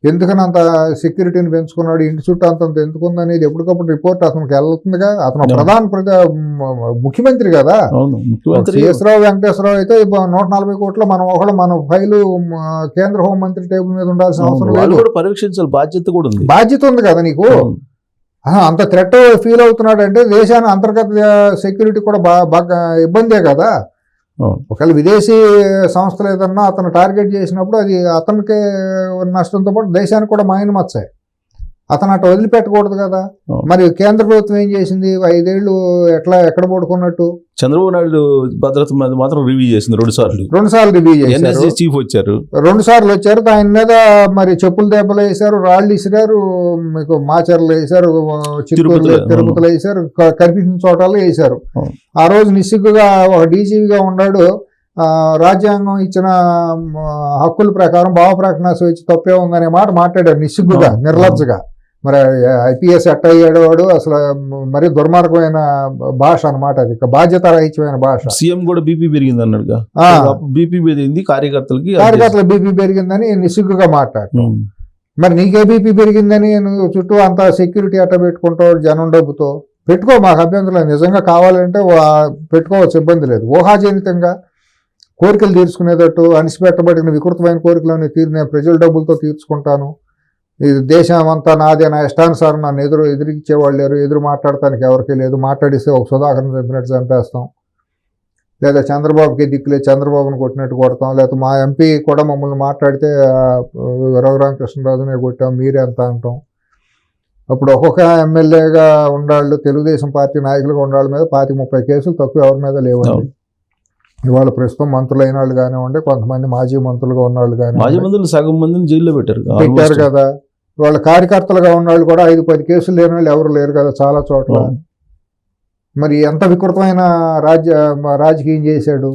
ఎందుకని అంత సెక్యూరిటీని పెంచుకున్నాడు, ఇంటి చుట్టూ అంతంత ఎందుకుంది అనేది ఎప్పటికప్పుడు రిపోర్ట్ అతనికి వెళ్తుందిగా. అతను ముఖ్యమంత్రి కదా. సిఎస్రావు వెంకటేశ్వరరావు అయితే 140 కోట్లు మన ఫైలు కేంద్ర హోంమంత్రి టేబుల్ మీద ఉండాల్సిన అవసరం లేదు. పరీక్షించాలి, బాధ్యత ఉంది కదా నీకు. అంత థ్రెట్ ఫీల్ అవుతున్నాడు అంటే దేశాన్ని అంతర్గత సెక్యూరిటీ కూడా బాగా ఇబ్బందే కదా. ఒకవేళ విదేశీ సంస్థలు ఏదన్నా అతను టార్గెట్ చేసినప్పుడు అది అతనికే నష్టంతో పాటు దేశానికి కూడా మైనమచ్చాయి. అతను అట్లా వదిలిపెట్టకూడదు కదా. మరి కేంద్ర ప్రభుత్వం ఏం చేసింది? 5 ఏళ్ళు ఎక్కడ పడుకున్నట్టు చంద్రబాబు నాయుడు భద్రత మీద మాత్రం రివ్యూ చేసింది. 2 సార్లు రివ్యూ చేశారు. చీఫ్ వచ్చారు, 2 సార్లు వచ్చారు. ఆయన మీద మరి చెప్పులు దెబ్బలు వేశారు, రాళ్ళు ఇసిరారు, మీకు మాచర్లు వేశారు, చిత్తూరు తిరుపతిలో వేశారు, కనిపించిన చోటాలు వేశారు. ఆ రోజు నిస్సిగ్గుగా ఒక డీజీగా ఉన్నాడు. రాజ్యాంగం ఇచ్చిన హక్కుల ప్రకారం భావ ప్రకటన స్వేచ్ఛ తప్పే ఉందనే మాట మాట్లాడారు నిస్సిగ్గుగా, నిర్లజ్జగా. మరి ఐపీఎస్ ఎట్ట అయ్యాడు వాడు? అసలు మరి దుర్మార్గమైన భాష అనమాట. అది బాధ్యత రహితమైన భాష. సీఎం కూడా బీపీ పెరిగింది అన్నాడుగా. బీపీ పెరిగింది, కార్యకర్తల బీపీ పెరిగిందని నిస్సిగ్గుగా మాట్లాడు. మరి నీకే బీపీ పెరిగిందని నువ్వు చుట్టూ అంత సెక్యూరిటీ అట్ట పెట్టుకుంటావు జనం డబ్బుతో. పెట్టుకో, మాకు అభ్యంతరం. నిజంగా కావాలంటే పెట్టుకోవచ్చు, ఇబ్బంది లేదు. ఊహాజనితంగా కోరికలు తీర్చుకునేటట్టు అణిసిపెట్టబడిన వికృతమైన కోరికలను నేను ప్రజల డబ్బులతో తీర్చుకుంటాను, ఇది దేశం అంతా నాదే, నా ఇష్టానుసారం నన్ను ఎదురిచ్చేవాళ్ళు లేరు, ఎదురు మాట్లాడటానికి ఎవరికీ లేదు, మాట్లాడిస్తే ఒక సుధాకర్ని చంపినట్టు చంపేస్తాం, లేదా చంద్రబాబుకి దిక్కులే చంద్రబాబుని కొట్టినట్టు కొడతాం, లేకపోతే మా ఎంపీ కూడా మమ్మల్ని మాట్లాడితే రఘురామకృష్ణరాజునే కొట్టాం, మీరే అంత అంటాం. అప్పుడు ఒక్కొక్క ఎమ్మెల్యేగా ఉండాళ్ళు, తెలుగుదేశం పార్టీ నాయకులుగా ఉండాళ్ళ మీద 25-30 కేసులు తక్కువ ఎవరి మీద లేవండి. ఇవాళ ప్రస్తుతం మంత్రులు అయిన వాళ్ళు కానివ్వండి, కొంతమంది మాజీ మంత్రులుగా ఉన్నవాళ్ళు మాజీ కానివ్వండి మంత్రులు సగం మందిని జైల్లో పెట్టారు పెట్టారు కదా. వాళ్ళ కార్యకర్తలుగా ఉన్నవాళ్ళు కూడా 5-10 కేసులు లేని వాళ్ళు ఎవరు లేరు కదా చాలా చోట్ల. మరి ఎంత వికృతమైన రాజకీయం చేశాడు.